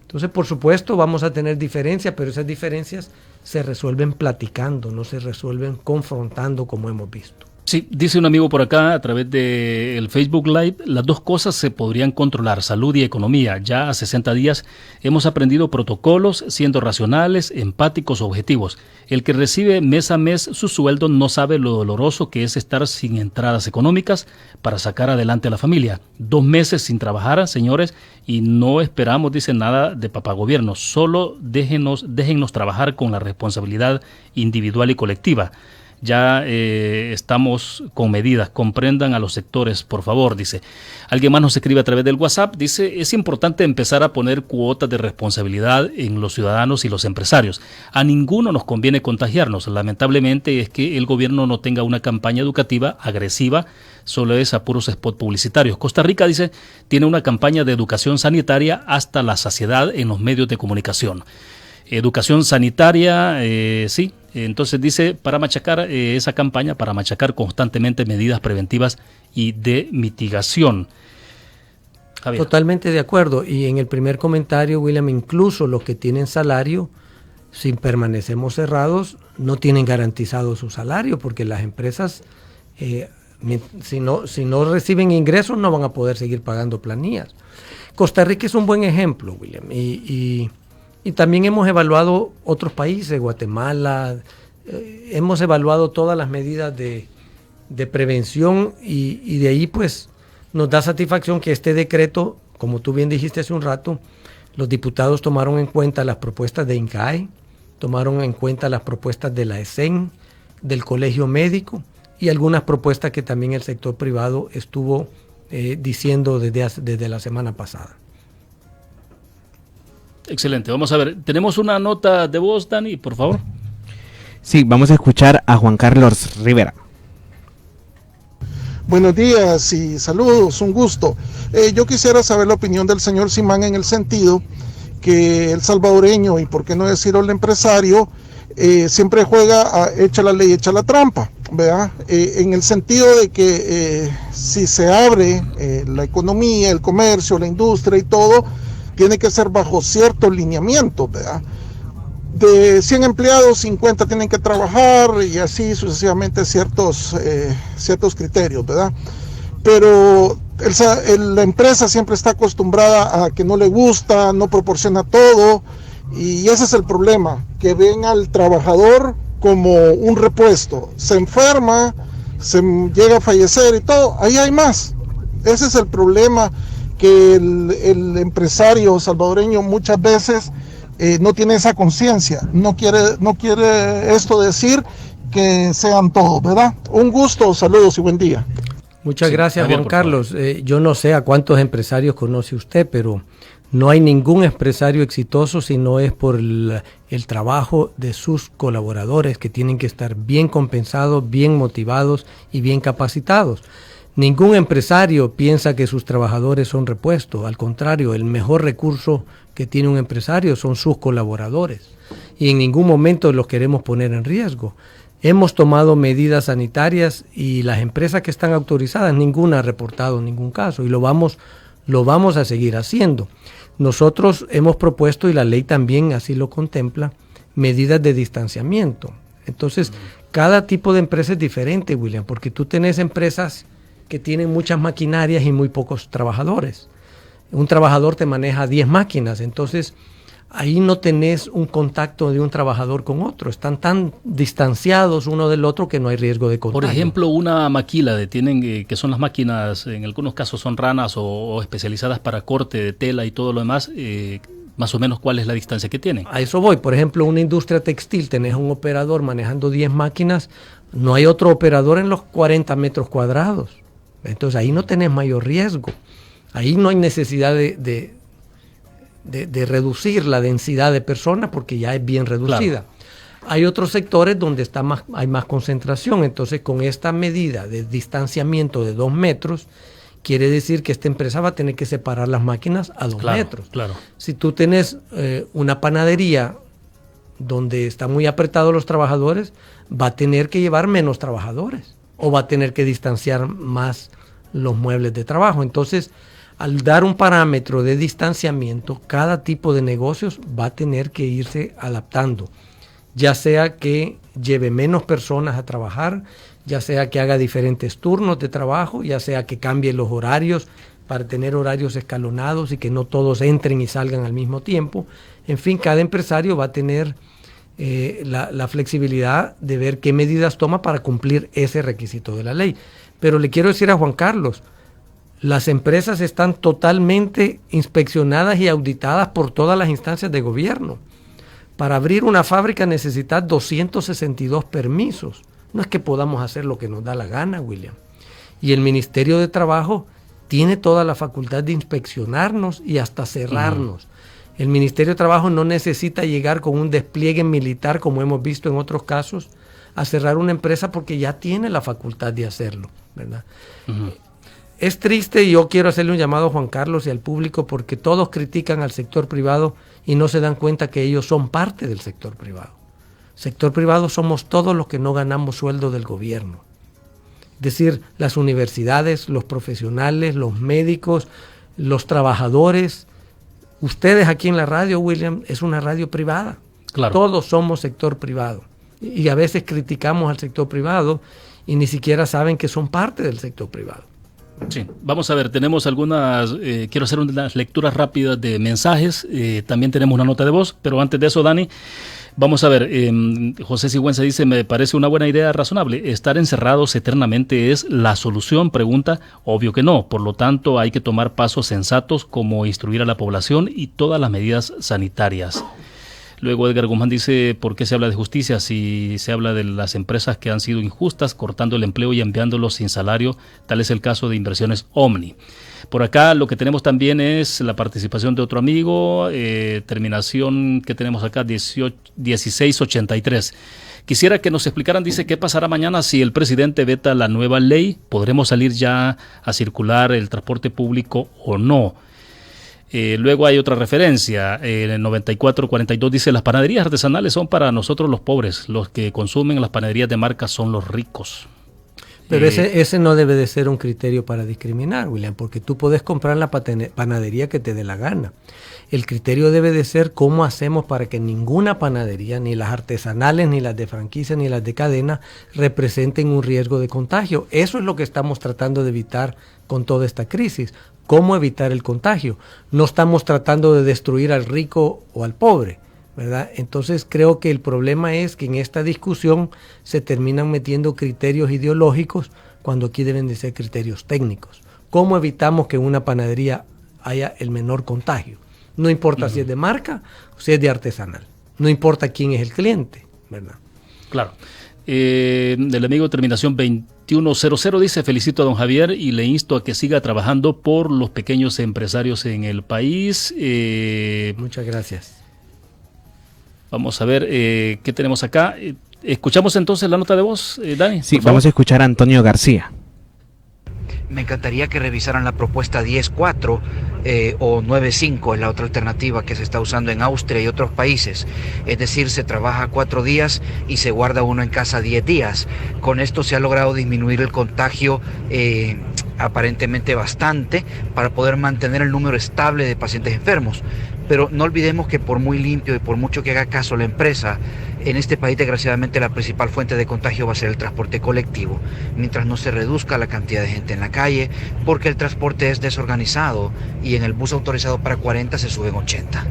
Entonces, por supuesto, vamos a tener diferencias, pero esas diferencias se resuelven platicando, no se resuelven confrontando como hemos visto. Sí, dice un amigo por acá a través del Facebook Live, las dos cosas se podrían controlar, salud y economía. Ya a 60 días hemos aprendido protocolos, siendo racionales, empáticos, objetivos. El que recibe mes a mes su sueldo no sabe lo doloroso que es estar sin entradas económicas para sacar adelante a la familia. 2 meses sin trabajar, señores, y no esperamos, dice, nada de papá gobierno. Solo déjennos trabajar con la responsabilidad individual y colectiva. Ya estamos con medidas, comprendan a los sectores, por favor, dice. Alguien más nos escribe a través del WhatsApp, dice, es importante empezar a poner cuotas de responsabilidad en los ciudadanos y los empresarios. A ninguno nos conviene contagiarnos, lamentablemente es que el gobierno no tenga una campaña educativa agresiva, solo es a puros spots publicitarios. Costa Rica, dice, tiene una campaña de educación sanitaria hasta la saciedad en los medios de comunicación. Educación sanitaria, sí. Entonces dice, para machacar esa campaña, para machacar constantemente medidas preventivas y de mitigación. Javier. Totalmente de acuerdo. Y en el primer comentario, William, incluso los que tienen salario, si permanecemos cerrados, no tienen garantizado su salario, porque las empresas, si no reciben ingresos, no van a poder seguir pagando planillas. Costa Rica es un buen ejemplo, William, y también hemos evaluado otros países, Guatemala, hemos evaluado todas las medidas de prevención y de ahí pues nos da satisfacción que este decreto, como tú bien dijiste hace un rato, los diputados tomaron en cuenta las propuestas de INCAE, tomaron en cuenta las propuestas de la ESEN, del colegio médico y algunas propuestas que también el sector privado estuvo diciendo desde la semana pasada. Excelente. Vamos a ver, tenemos una nota de voz, Dani, por favor. Sí, vamos a escuchar a Juan Carlos Rivera. Buenos días y saludos, un gusto. Yo quisiera saber la opinión del señor Simán en el sentido que el salvadoreño, y por qué no decirlo el empresario, siempre juega a echa la ley, echa la trampa, ¿verdad? En el sentido de que si se abre la economía, el comercio, la industria y todo, tiene que ser bajo ciertos lineamientos, ¿verdad? De 100 empleados, 50 tienen que trabajar y así sucesivamente ciertos criterios, ¿verdad? Pero la empresa siempre está acostumbrada a que no le gusta, no proporciona todo, y ese es el problema, que ven al trabajador como un repuesto. Se enferma, se llega a fallecer y todo, ahí hay más. Ese es el problema, que el empresario salvadoreño muchas veces no tiene esa conciencia, no quiere esto decir que sean todos, ¿verdad? Un gusto, saludos y buen día. Muchas gracias, Juan Carlos. Yo no sé a cuántos empresarios conoce usted, pero no hay ningún empresario exitoso si no es por el trabajo de sus colaboradores, que tienen que estar bien compensados, bien motivados y bien capacitados. Ningún empresario piensa que sus trabajadores son repuestos. Al contrario, el mejor recurso que tiene un empresario son sus colaboradores. Y en ningún momento los queremos poner en riesgo. Hemos tomado medidas sanitarias y las empresas que están autorizadas, ninguna ha reportado ningún caso, y lo vamos a seguir haciendo. Nosotros hemos propuesto, y la ley también así lo contempla, medidas de distanciamiento. Entonces, cada tipo de empresa es diferente, William, porque tú tenés empresas que tienen muchas maquinarias y muy pocos trabajadores. Un trabajador te maneja 10 máquinas, entonces ahí no tenés un contacto de un trabajador con otro. Están tan distanciados uno del otro que no hay riesgo de contagio. Por ejemplo, una maquila que son las máquinas, en algunos casos son ranas o especializadas para corte de tela y todo lo demás, más o menos cuál es la distancia que tienen. A eso voy. Por ejemplo, una industria textil, tenés un operador manejando 10 máquinas, no hay otro operador en los 40 metros cuadrados. Entonces ahí no tenés mayor riesgo. Ahí no hay necesidad de reducir la densidad de personas porque ya es bien reducida. Claro. Hay otros sectores donde hay más concentración. Entonces, con esta medida de distanciamiento de 2 metros, quiere decir que esta empresa va a tener que separar las máquinas a 2 metros. Claro. Si tú tienes una panadería donde están muy apretados los trabajadores, va a tener que llevar menos trabajadores o va a tener que distanciar más los muebles de trabajo. Entonces, al dar un parámetro de distanciamiento, cada tipo de negocios va a tener que irse adaptando, ya sea que lleve menos personas a trabajar, ya sea que haga diferentes turnos de trabajo, ya sea que cambie los horarios para tener horarios escalonados y que no todos entren y salgan al mismo tiempo. En fin, cada empresario va a tener la flexibilidad de ver qué medidas toma para cumplir ese requisito de la ley. Pero le quiero decir a Juan Carlos, las empresas están totalmente inspeccionadas y auditadas por todas las instancias de gobierno. Para abrir una fábrica necesitas 262 permisos. No es que podamos hacer lo que nos da la gana, William. Y el Ministerio de Trabajo tiene toda la facultad de inspeccionarnos y hasta cerrarnos. El Ministerio de Trabajo no necesita llegar con un despliegue militar, como hemos visto en otros casos, a cerrar una empresa porque ya tiene la facultad de hacerlo, ¿verdad? Es triste, y yo quiero hacerle un llamado a Juan Carlos y al público, porque todos critican al sector privado y no se dan cuenta que ellos son parte del sector privado. Sector privado somos todos los que no ganamos sueldo del gobierno. Es decir, las universidades, los profesionales, los médicos, los trabajadores. Ustedes aquí en la radio, William, es una radio privada. Claro. Todos somos sector privado. Y a veces criticamos al sector privado y ni siquiera saben que son parte del sector privado. Sí, vamos a ver, tenemos algunas, quiero hacer unas lecturas rápidas de mensajes, también tenemos una nota de voz, pero antes de eso, Dani, vamos a ver, José Sigüenza dice, me parece una buena idea razonable, ¿estar encerrados eternamente es la solución? Pregunta, obvio que no, por lo tanto hay que tomar pasos sensatos como instruir a la población y todas las medidas sanitarias. Luego Edgar Guzmán dice, ¿por qué se habla de justicia si se habla de las empresas que han sido injustas, cortando el empleo y enviándolos sin salario? Tal es el caso de Inversiones Omni. Por acá lo que tenemos también es la participación de otro amigo, terminación que tenemos acá, 1683. Quisiera que nos explicaran, dice, ¿qué pasará mañana si el presidente veta la nueva ley? ¿Podremos salir ya a circular el transporte público o no? Luego hay otra referencia, en el 9442 dice, las panaderías artesanales son para nosotros los pobres, los que consumen las panaderías de marca son los ricos. Pero ese no debe de ser un criterio para discriminar, William, porque tú puedes comprar la panadería que te dé la gana. El criterio debe de ser cómo hacemos para que ninguna panadería, ni las artesanales, ni las de franquicia, ni las de cadena, representen un riesgo de contagio. Eso es lo que estamos tratando de evitar con toda esta crisis. ¿Cómo evitar el contagio? No estamos tratando de destruir al rico o al pobre, ¿verdad? Entonces creo que el problema es que en esta discusión se terminan metiendo criterios ideológicos cuando aquí deben de ser criterios técnicos. ¿Cómo evitamos que en una panadería haya el menor contagio? No importa si es de marca o si es de artesanal. No importa quién es el cliente, ¿verdad? Claro. Del amigo terminación 2100 dice, felicito a don Javier y le insto a que siga trabajando por los pequeños empresarios en el país. Muchas gracias. Vamos a ver qué tenemos acá. ¿Escuchamos entonces la nota de voz, Dani? Sí, vamos a escuchar a Antonio García. Me encantaría que revisaran la propuesta 10.4 o 9.5, es la otra alternativa que se está usando en Austria y otros países. Es decir, se trabaja 4 días y se guarda uno en casa 10 días. Con esto se ha logrado disminuir el contagio aparentemente bastante para poder mantener el número estable de pacientes enfermos. Pero no olvidemos que por muy limpio y por mucho que haga caso la empresa, en este país desgraciadamente la principal fuente de contagio va a ser el transporte colectivo, mientras no se reduzca la cantidad de gente en la calle, porque el transporte es desorganizado y en el bus autorizado para 40 se suben 80.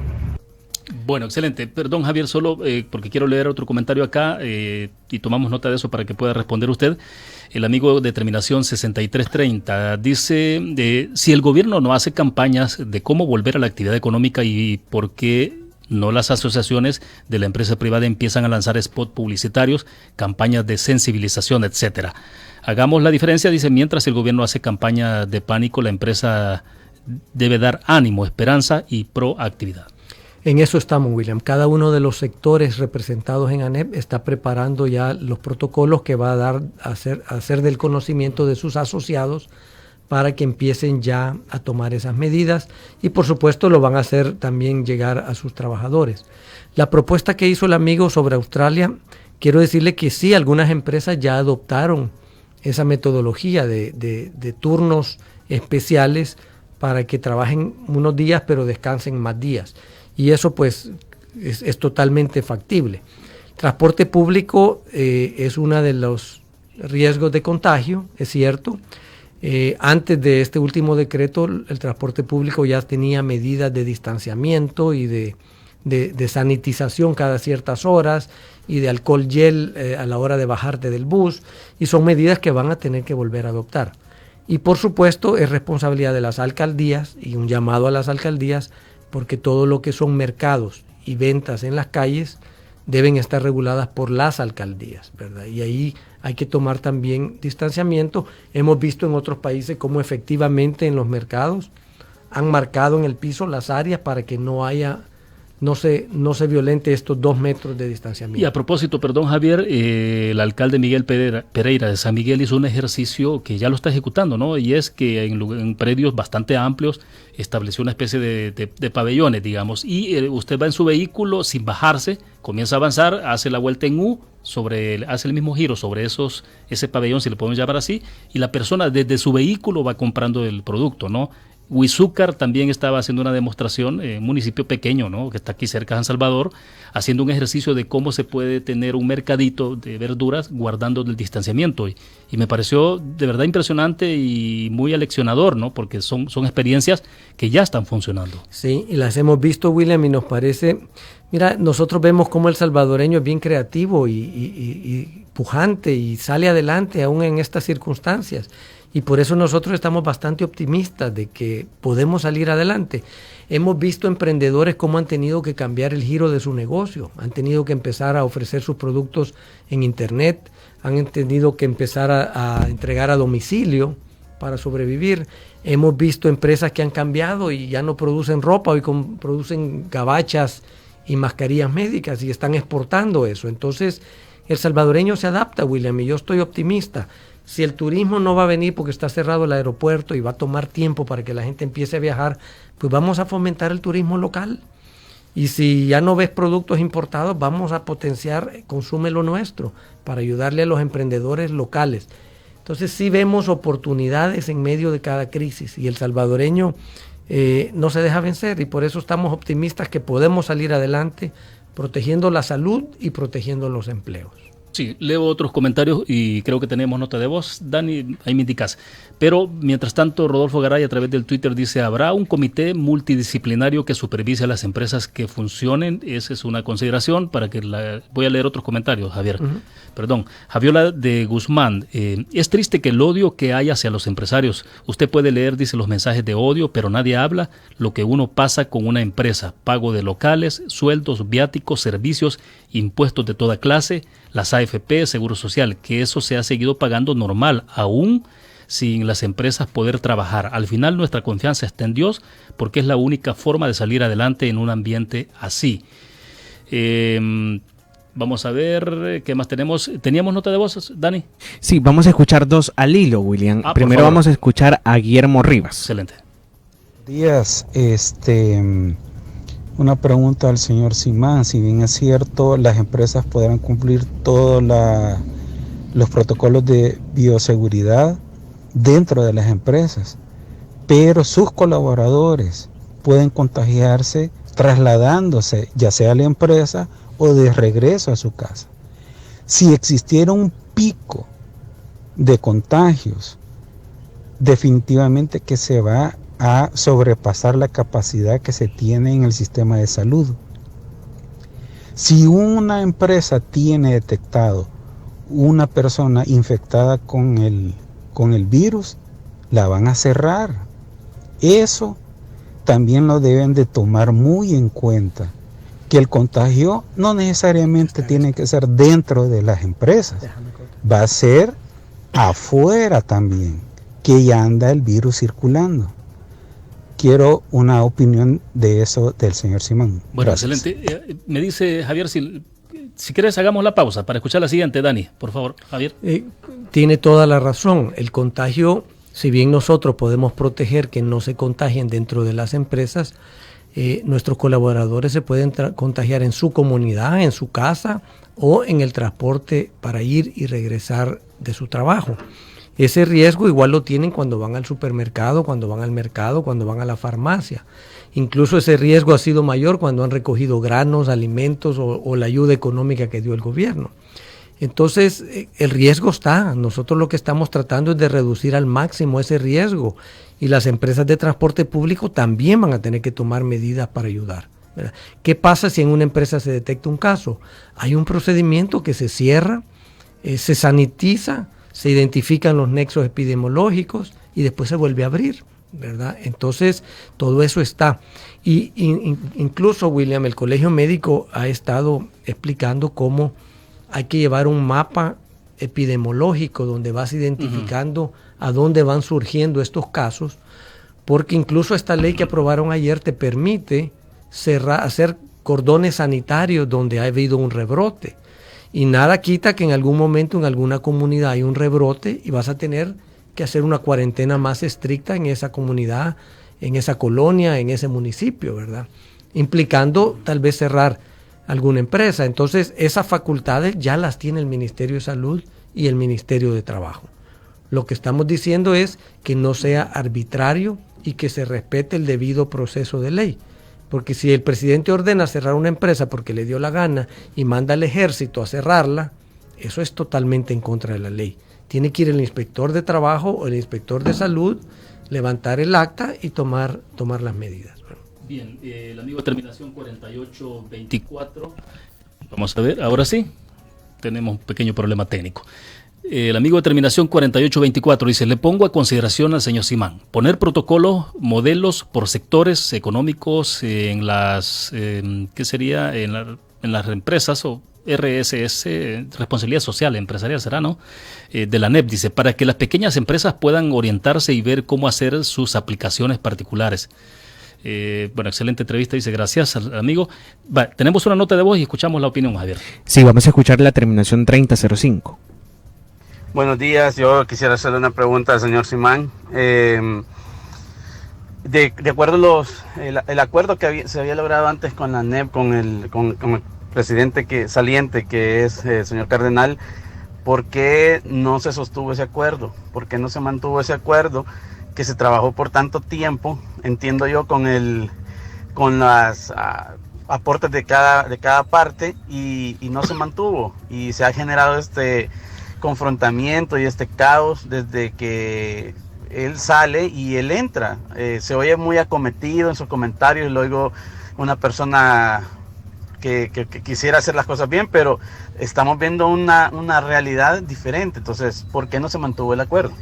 Bueno, excelente. Perdón, Javier, solo porque quiero leer otro comentario acá y tomamos nota de eso para que pueda responder usted. El amigo de terminación 6330 dice, si el gobierno no hace campañas de cómo volver a la actividad económica y por qué no las asociaciones de la empresa privada empiezan a lanzar spots publicitarios, campañas de sensibilización, etcétera. Hagamos la diferencia, dice, mientras el gobierno hace campaña de pánico, la empresa debe dar ánimo, esperanza y proactividad. En eso estamos, William. Cada uno de los sectores representados en ANEP está preparando ya los protocolos que va a dar a hacer del conocimiento de sus asociados para que empiecen ya a tomar esas medidas y por supuesto lo van a hacer también llegar a sus trabajadores. La propuesta que hizo el amigo sobre Australia, quiero decirle que sí, algunas empresas ya adoptaron esa metodología de turnos especiales para que trabajen unos días pero descansen más días. Y eso pues es totalmente factible. Transporte público es uno de los riesgos de contagio, es cierto. Antes de este último decreto, el transporte público ya tenía medidas de distanciamiento y de sanitización cada ciertas horas y de alcohol gel a la hora de bajarte del bus. Y son medidas que van a tener que volver a adoptar. Y por supuesto es responsabilidad de las alcaldías y un llamado a las alcaldías porque todo lo que son mercados y ventas en las calles deben estar reguladas por las alcaldías, ¿verdad? Y ahí hay que tomar también distanciamiento. Hemos visto en otros países cómo efectivamente en los mercados han marcado en el piso las áreas para que no se violente estos 2 metros de distanciamiento. Y a propósito, perdón Javier, el alcalde Miguel Pereira de San Miguel hizo un ejercicio que ya lo está ejecutando, ¿no? Y es que en predios bastante amplios estableció una especie de pabellones, digamos, y usted va en su vehículo sin bajarse, comienza a avanzar, hace la vuelta en U, hace el mismo giro sobre ese pabellón, si le podemos llamar así, y la persona desde su vehículo va comprando el producto, ¿no? Huizúcar también estaba haciendo una demostración, un municipio pequeño, ¿no?, que está aquí cerca de San Salvador, haciendo un ejercicio de cómo se puede tener un mercadito de verduras guardando el distanciamiento. Y me pareció de verdad impresionante y muy aleccionador, ¿no?, porque son experiencias que ya están funcionando. Sí, y las hemos visto, William, y nos parece Mira, nosotros vemos cómo el salvadoreño es bien creativo y pujante y sale adelante aún en estas circunstancias. Y por eso nosotros estamos bastante optimistas de que podemos salir adelante. Hemos visto emprendedores cómo han tenido que cambiar el giro de su negocio, han tenido que empezar a ofrecer sus productos en internet, han tenido que empezar a entregar a domicilio para sobrevivir. Hemos visto empresas que han cambiado y ya no producen ropa, hoy producen gabachas y mascarillas médicas y están exportando eso. Entonces, el salvadoreño se adapta, William, y yo estoy optimista. Si el turismo no va a venir porque está cerrado el aeropuerto y va a tomar tiempo para que la gente empiece a viajar, pues vamos a fomentar el turismo local. Y si ya no ves productos importados, vamos a potenciar, consume lo nuestro, para ayudarle a los emprendedores locales. Entonces sí vemos oportunidades en medio de cada crisis y el salvadoreño no se deja vencer y por eso estamos optimistas que podemos salir adelante protegiendo la salud y protegiendo los empleos. Sí, leo otros comentarios y creo que tenemos nota de voz. Dani, ahí me indicas. Pero, mientras tanto, Rodolfo Garay a través del Twitter dice, ¿habrá un comité multidisciplinario que supervise a las empresas que funcionen? Esa es una consideración para que voy a leer otros comentarios, Javier. Perdón. Javiola de Guzmán, es triste que el odio que hay hacia los empresarios. Usted puede leer, dice, los mensajes de odio, pero nadie habla lo que uno pasa con una empresa. Pago de locales, sueldos, viáticos, servicios, impuestos de toda clase, las AFP, Seguro Social, que eso se ha seguido pagando normal, aún sin las empresas poder trabajar. Al final nuestra confianza está en Dios porque es la única forma de salir adelante en un ambiente así. Vamos a ver, ¿qué más tenemos? ¿Teníamos nota de voz, Dani? Sí, vamos a escuchar dos al hilo, William. Primero vamos a escuchar a Guillermo Rivas. Excelente. Días, una pregunta al señor Simán. Si bien es cierto, las empresas podrán cumplir todos los protocolos de bioseguridad dentro de las empresas, pero sus colaboradores pueden contagiarse trasladándose ya sea a la empresa o de regreso a su casa. Si existiera un pico de contagios, definitivamente que se va a sobrepasar la capacidad que se tiene en el sistema de salud. Si una empresa tiene detectado una persona infectada con el virus, la van a cerrar. Eso también lo deben de tomar muy en cuenta, que el contagio no necesariamente tiene que ser dentro de las empresas, va a ser afuera también, que ya anda el virus circulando. Quiero una opinión de eso del señor Simán. Bueno, gracias. Excelente. Me dice Javier, si quieres hagamos la pausa para escuchar la siguiente, Dani, por favor, Javier. Tiene toda la razón. El contagio, si bien nosotros podemos proteger que no se contagien dentro de las empresas, nuestros colaboradores se pueden contagiar en su comunidad, en su casa o en el transporte para ir y regresar de su trabajo. Ese riesgo igual lo tienen cuando van al supermercado, cuando van al mercado, cuando van a la farmacia. Incluso ese riesgo ha sido mayor cuando han recogido granos, alimentos o la ayuda económica que dio el gobierno. Entonces, el riesgo está. Nosotros lo que estamos tratando es de reducir al máximo ese riesgo. Y las empresas de transporte público también van a tener que tomar medidas para ayudar, ¿verdad? ¿Qué pasa si en una empresa se detecta un caso? Hay un procedimiento que se cierra, se sanitiza, se identifican los nexos epidemiológicos y después se vuelve a abrir, ¿verdad? Entonces, todo eso está. Y incluso, William, el Colegio Médico ha estado explicando cómo hay que llevar un mapa epidemiológico donde vas identificando a dónde van surgiendo estos casos, porque incluso esta ley que aprobaron ayer te permite hacer cordones sanitarios donde ha habido un rebrote. Y nada quita que en algún momento en alguna comunidad hay un rebrote y vas a tener que hacer una cuarentena más estricta en esa comunidad, en esa colonia, en ese municipio, ¿verdad? Implicando tal vez cerrar alguna empresa. Entonces, esas facultades ya las tiene el Ministerio de Salud y el Ministerio de Trabajo. Lo que estamos diciendo es que no sea arbitrario y que se respete el debido proceso de ley. Porque si el presidente ordena cerrar una empresa porque le dio la gana y manda al ejército a cerrarla, eso es totalmente en contra de la ley. Tiene que ir el inspector de trabajo o el inspector de salud, levantar el acta y tomar las medidas. Bien, el amigo de terminación 4824. Vamos a ver, ahora sí, tenemos un pequeño problema técnico. El amigo de terminación 4824 dice, le pongo a consideración al señor Simán poner protocolos, modelos por sectores económicos en las, ¿qué sería? En las empresas o RSS, responsabilidad social empresarial será, ¿no? De la NEP, dice, para que las pequeñas empresas puedan orientarse y ver cómo hacer sus aplicaciones particulares. Bueno, excelente entrevista, dice, gracias al amigo. Tenemos una nota de voz y escuchamos la opinión, Javier. Sí, vamos a escuchar la terminación 3005. Buenos días, yo quisiera hacerle una pregunta al señor Simán. De acuerdo el acuerdo que se había logrado antes con la NEP, con el presidente saliente, que es el señor Cardenal, ¿por qué no se sostuvo ese acuerdo? ¿Por qué no se mantuvo ese acuerdo que se trabajó por tanto tiempo? Entiendo yo con las aportes de cada parte y no se mantuvo, y se ha generado este confrontamiento y este caos desde que él sale y él entra. Se oye muy acometido en sus comentarios, lo oigo una persona que quisiera hacer las cosas bien, pero estamos viendo una realidad diferente. Entonces, ¿por qué no se mantuvo el acuerdo?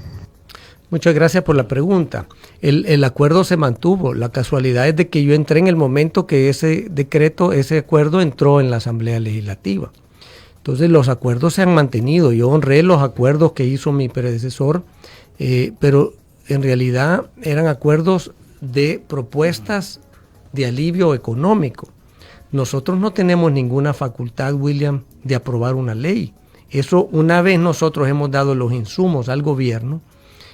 Muchas gracias por la pregunta. El acuerdo se mantuvo. La casualidad es de que yo entré en el momento que ese acuerdo entró en la Asamblea Legislativa. Entonces los acuerdos se han mantenido. Yo honré los acuerdos que hizo mi predecesor, pero en realidad eran acuerdos de propuestas de alivio económico. Nosotros no tenemos ninguna facultad, William, de aprobar una ley. Eso, una vez nosotros hemos dado los insumos al gobierno,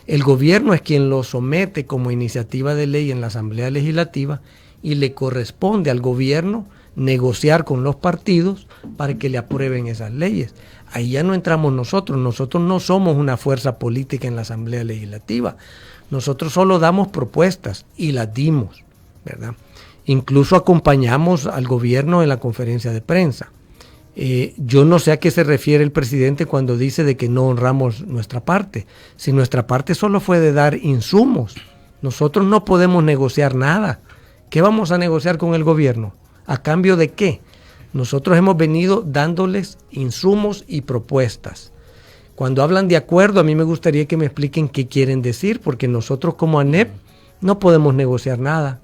el gobierno es quien lo somete como iniciativa de ley en la Asamblea Legislativa y le corresponde al gobierno negociar con los partidos para que le aprueben esas leyes. Ahí ya no entramos nosotros no somos una fuerza política en la Asamblea Legislativa. Nosotros solo damos propuestas y las dimos, ¿verdad? Incluso acompañamos al gobierno en la conferencia de prensa. Yo no sé a qué se refiere el presidente cuando dice de que no honramos nuestra parte. Si nuestra parte solo fue de dar insumos, nosotros no podemos negociar nada. ¿Qué vamos a negociar con el gobierno? ¿A cambio de qué? Nosotros hemos venido dándoles insumos y propuestas. Cuando hablan de acuerdo, a mí me gustaría que me expliquen qué quieren decir, porque nosotros como ANEP no podemos negociar nada,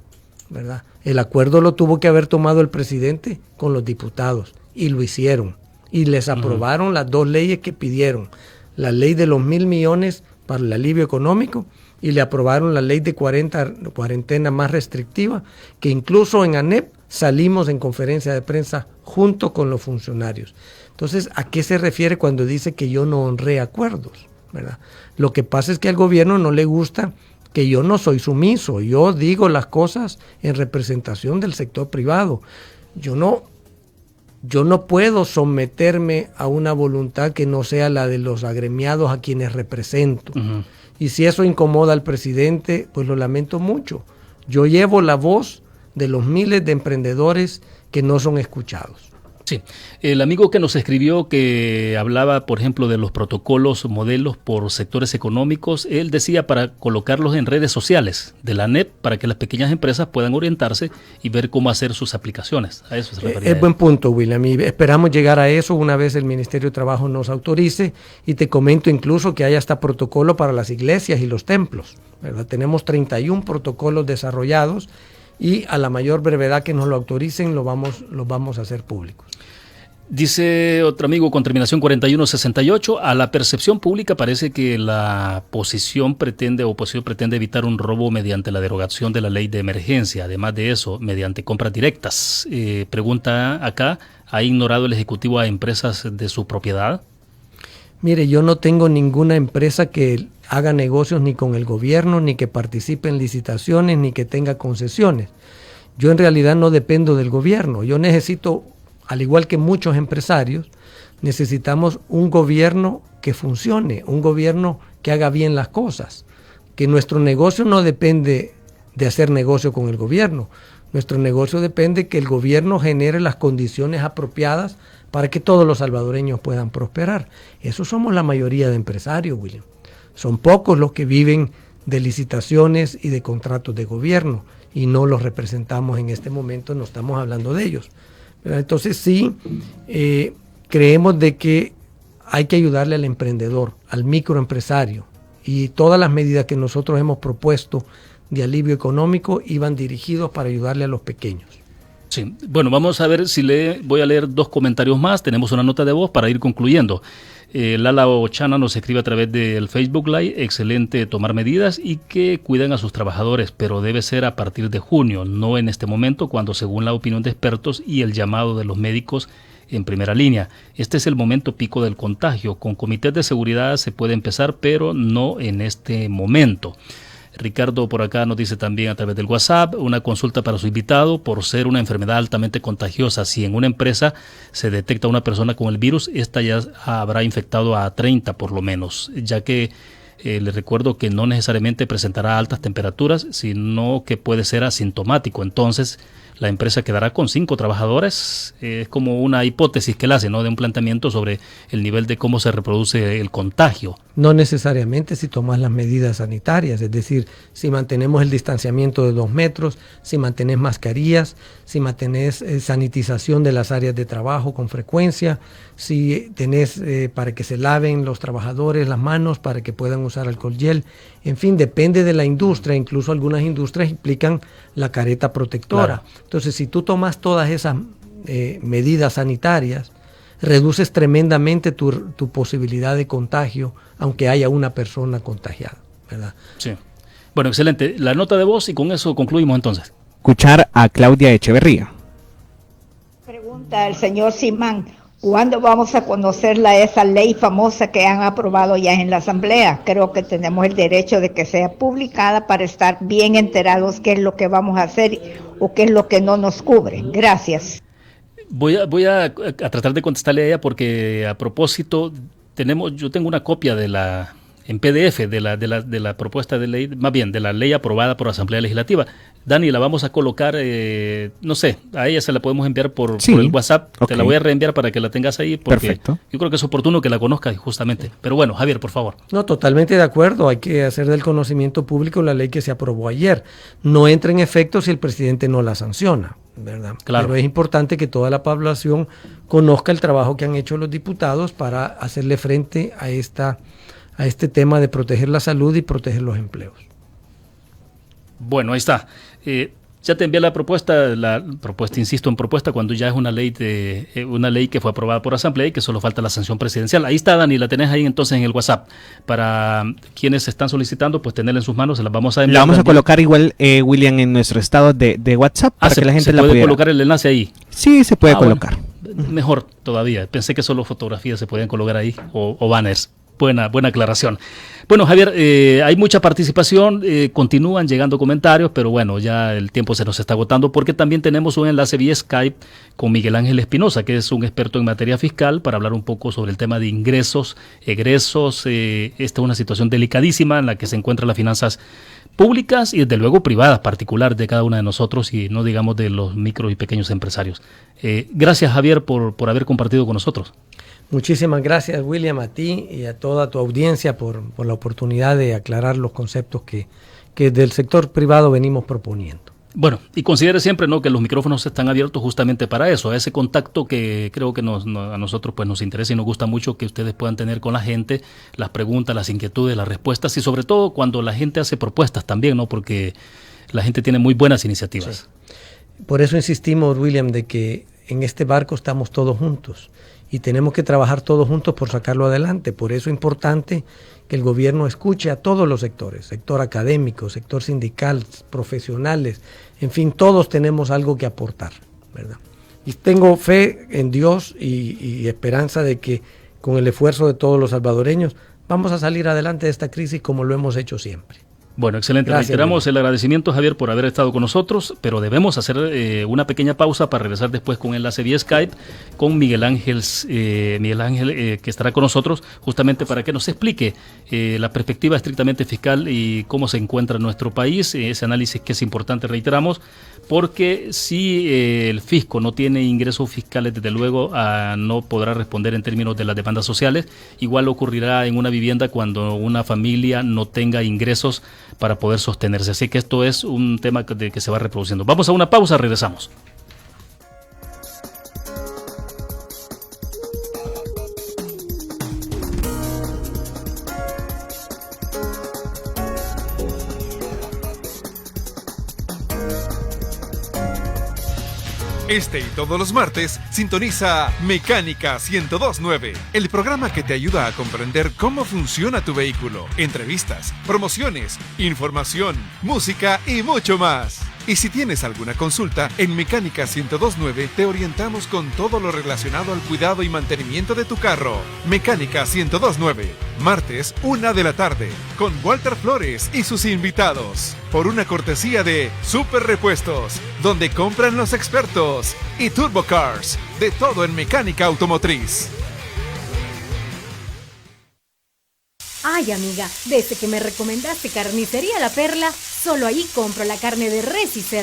¿verdad? El acuerdo lo tuvo que haber tomado el presidente con los diputados y lo hicieron. Y les aprobaron las dos leyes que pidieron. La ley de los 1,000 millones para el alivio económico y le aprobaron la ley de cuarentena más restrictiva, que incluso en ANEP salimos en conferencia de prensa junto con los funcionarios. Entonces, ¿a qué se refiere cuando dice que yo no honré acuerdos? ¿Verdad? Lo que pasa es que al gobierno no le gusta que yo no soy sumiso. Yo digo las cosas en representación del sector privado. Yo no puedo someterme a una voluntad que no sea la de los agremiados a quienes represento. Y si eso incomoda al presidente, pues lo lamento mucho. Yo llevo la voz de los miles de emprendedores que no son escuchados. Sí, el amigo que nos escribió que hablaba, por ejemplo, de los protocolos, modelos por sectores económicos, él decía para colocarlos en redes sociales de la NEP para que las pequeñas empresas puedan orientarse y ver cómo hacer sus aplicaciones. A eso se refería. Es buen punto, William, y esperamos llegar a eso una vez el Ministerio de Trabajo nos autorice, y te comento incluso que hay hasta protocolo para las iglesias y los templos, ¿verdad? Tenemos 31 protocolos desarrollados y a la mayor brevedad que nos lo autoricen los vamos a hacer públicos. Dice otro amigo con terminación 4168, a la percepción pública parece que la oposición pretende evitar un robo mediante la derogación de la ley de emergencia. Además de eso, mediante compras directas. Pregunta acá, ¿ha ignorado el Ejecutivo a empresas de su propiedad? Mire, yo no tengo ninguna empresa que haga negocios ni con el gobierno, ni que participe en licitaciones, ni que tenga concesiones. Yo en realidad no dependo del gobierno. Yo necesito, al igual que muchos empresarios, necesitamos un gobierno que funcione, un gobierno que haga bien las cosas. Que nuestro negocio no depende de hacer negocio con el gobierno. Nuestro negocio depende que el gobierno genere las condiciones apropiadas para que todos los salvadoreños puedan prosperar. Eso somos la mayoría de empresarios, William. Son pocos los que viven de licitaciones y de contratos de gobierno, y no los representamos en este momento, no estamos hablando de ellos. ¿Verdad? Entonces sí, creemos de que hay que ayudarle al emprendedor, al microempresario, y todas las medidas que nosotros hemos propuesto de alivio económico iban dirigidos para ayudarle a los pequeños. Sí, bueno, vamos a ver si voy a leer 2 comentarios más. Tenemos una nota de voz para ir concluyendo. Lala Ochana nos escribe a través del Facebook Live: excelente tomar medidas y que cuiden a sus trabajadores, pero debe ser a partir de junio, no en este momento, cuando según la opinión de expertos y el llamado de los médicos en primera línea, este es el momento pico del contagio. Con comités de seguridad se puede empezar, pero no en este momento. Ricardo por acá nos dice también a través del WhatsApp: una consulta para su invitado. Por ser una enfermedad altamente contagiosa, si en una empresa se detecta una persona con el virus, esta ya habrá infectado a 30 por lo menos, ya que les recuerdo que no necesariamente presentará altas temperaturas, sino que puede ser asintomático. Entonces la empresa quedará con 5 trabajadores. Es como una hipótesis que él hace, ¿no?, de un planteamiento sobre el nivel de cómo se reproduce el contagio. No necesariamente si tomas las medidas sanitarias, es decir, si mantenemos el distanciamiento de 2 metros, si mantenés mascarillas, si mantenés sanitización de las áreas de trabajo con frecuencia, si tenés para que se laven los trabajadores las manos, para que puedan usar alcohol gel. En fin, depende de la industria, incluso algunas industrias implican la careta protectora. Claro. Entonces, si tú tomas todas esas medidas sanitarias, reduces tremendamente tu posibilidad de contagio, aunque haya una persona contagiada, ¿verdad? Sí. Bueno, excelente. La nota de voz y con eso concluimos entonces. Escuchar a Claudia Echeverría. Pregunta el señor Simán: ¿cuándo vamos a conocer esa ley famosa que han aprobado ya en la Asamblea? Creo que tenemos el derecho de que sea publicada para estar bien enterados qué es lo que vamos a hacer o qué es lo que no nos cubre. Gracias. Voy a tratar de contestarle a ella porque a propósito yo tengo una copia en PDF de la propuesta de ley, más bien de la ley aprobada por la Asamblea Legislativa. Dani, la vamos a colocar, no sé, a ella se la podemos enviar por el WhatsApp. Okay. Te la voy a reenviar para que la tengas ahí, porque perfecto. Yo creo que es oportuno que la conozcas justamente. Pero bueno, Javier, por favor. No, totalmente de acuerdo. Hay que hacer del conocimiento público la ley que se aprobó ayer. No entra en efecto si el presidente no la sanciona, ¿verdad? Claro. Pero es importante que toda la población conozca el trabajo que han hecho los diputados para hacerle frente a este tema de proteger la salud y proteger los empleos. Bueno, ahí está. Ya te envié la propuesta, insisto en propuesta, cuando ya es una ley que fue aprobada por Asamblea y que solo falta la sanción presidencial. Ahí está, Dani, la tenés ahí entonces en el WhatsApp. Para quienes están solicitando, pues tenerla en sus manos, se las vamos a enviar. La vamos a colocar igual, William, en nuestro estado de WhatsApp para que la gente la pueda. ¿Se puede colocar el enlace ahí? Sí, se puede colocar. Bueno, mejor todavía. Pensé que solo fotografías se podían colocar ahí o banners. Buena aclaración. Bueno, Javier, hay mucha participación, continúan llegando comentarios, pero bueno, ya el tiempo se nos está agotando porque también tenemos un enlace vía Skype con Miguel Ángel Espinosa, que es un experto en materia fiscal, para hablar un poco sobre el tema de ingresos, egresos. Esta es una situación delicadísima en la que se encuentran las finanzas públicas y desde luego privadas, particular de cada una de nosotros y no digamos de los micro y pequeños empresarios. Gracias, Javier, por haber compartido con nosotros. Muchísimas gracias, William, a ti y a toda tu audiencia por la oportunidad de aclarar los conceptos que del sector privado venimos proponiendo. Bueno, y considere siempre, ¿no?, que los micrófonos están abiertos justamente para eso, a ese contacto que creo que a nosotros pues nos interesa y nos gusta mucho que ustedes puedan tener con la gente, las preguntas, las inquietudes, las respuestas y sobre todo cuando la gente hace propuestas también, ¿no?, porque la gente tiene muy buenas iniciativas. Sí. Por eso insistimos, William, de que en este barco estamos todos juntos y tenemos que trabajar todos juntos por sacarlo adelante. Por eso es importante que el gobierno escuche a todos los sectores, sector académico, sector sindical, profesionales, en fin, todos tenemos algo que aportar, ¿verdad? Y tengo fe en Dios y esperanza de que con el esfuerzo de todos los salvadoreños vamos a salir adelante de esta crisis como lo hemos hecho siempre. Bueno, excelente. Gracias, reiteramos el agradecimiento, Javier, por haber estado con nosotros, pero debemos hacer una pequeña pausa para regresar después con enlace vía Skype con Miguel Ángel, que estará con nosotros justamente para que nos explique la perspectiva estrictamente fiscal y cómo se encuentra nuestro país, ese análisis que es importante, reiteramos, porque si el fisco no tiene ingresos fiscales, desde luego no podrá responder en términos de las demandas sociales. Igual ocurrirá en una vivienda cuando una familia no tenga ingresos para poder sostenerse. Así que esto es un tema que se va reproduciendo. Vamos a una pausa, regresamos. Este y todos los martes, sintoniza Mecánica 102.9, el programa que te ayuda a comprender cómo funciona tu vehículo. Entrevistas, promociones, información, música y mucho más. Y si tienes alguna consulta, en Mecánica 102.9 te orientamos con todo lo relacionado al cuidado y mantenimiento de tu carro. Mecánica 102.9, martes 1 de la tarde, con Walter Flores y sus invitados. Por una cortesía de Super Repuestos, donde compran los expertos, y Turbo Cars, de todo en mecánica automotriz. Ay, amiga, desde que me recomendaste Carnicería La Perla, solo ahí compro la carne de res y cerdo.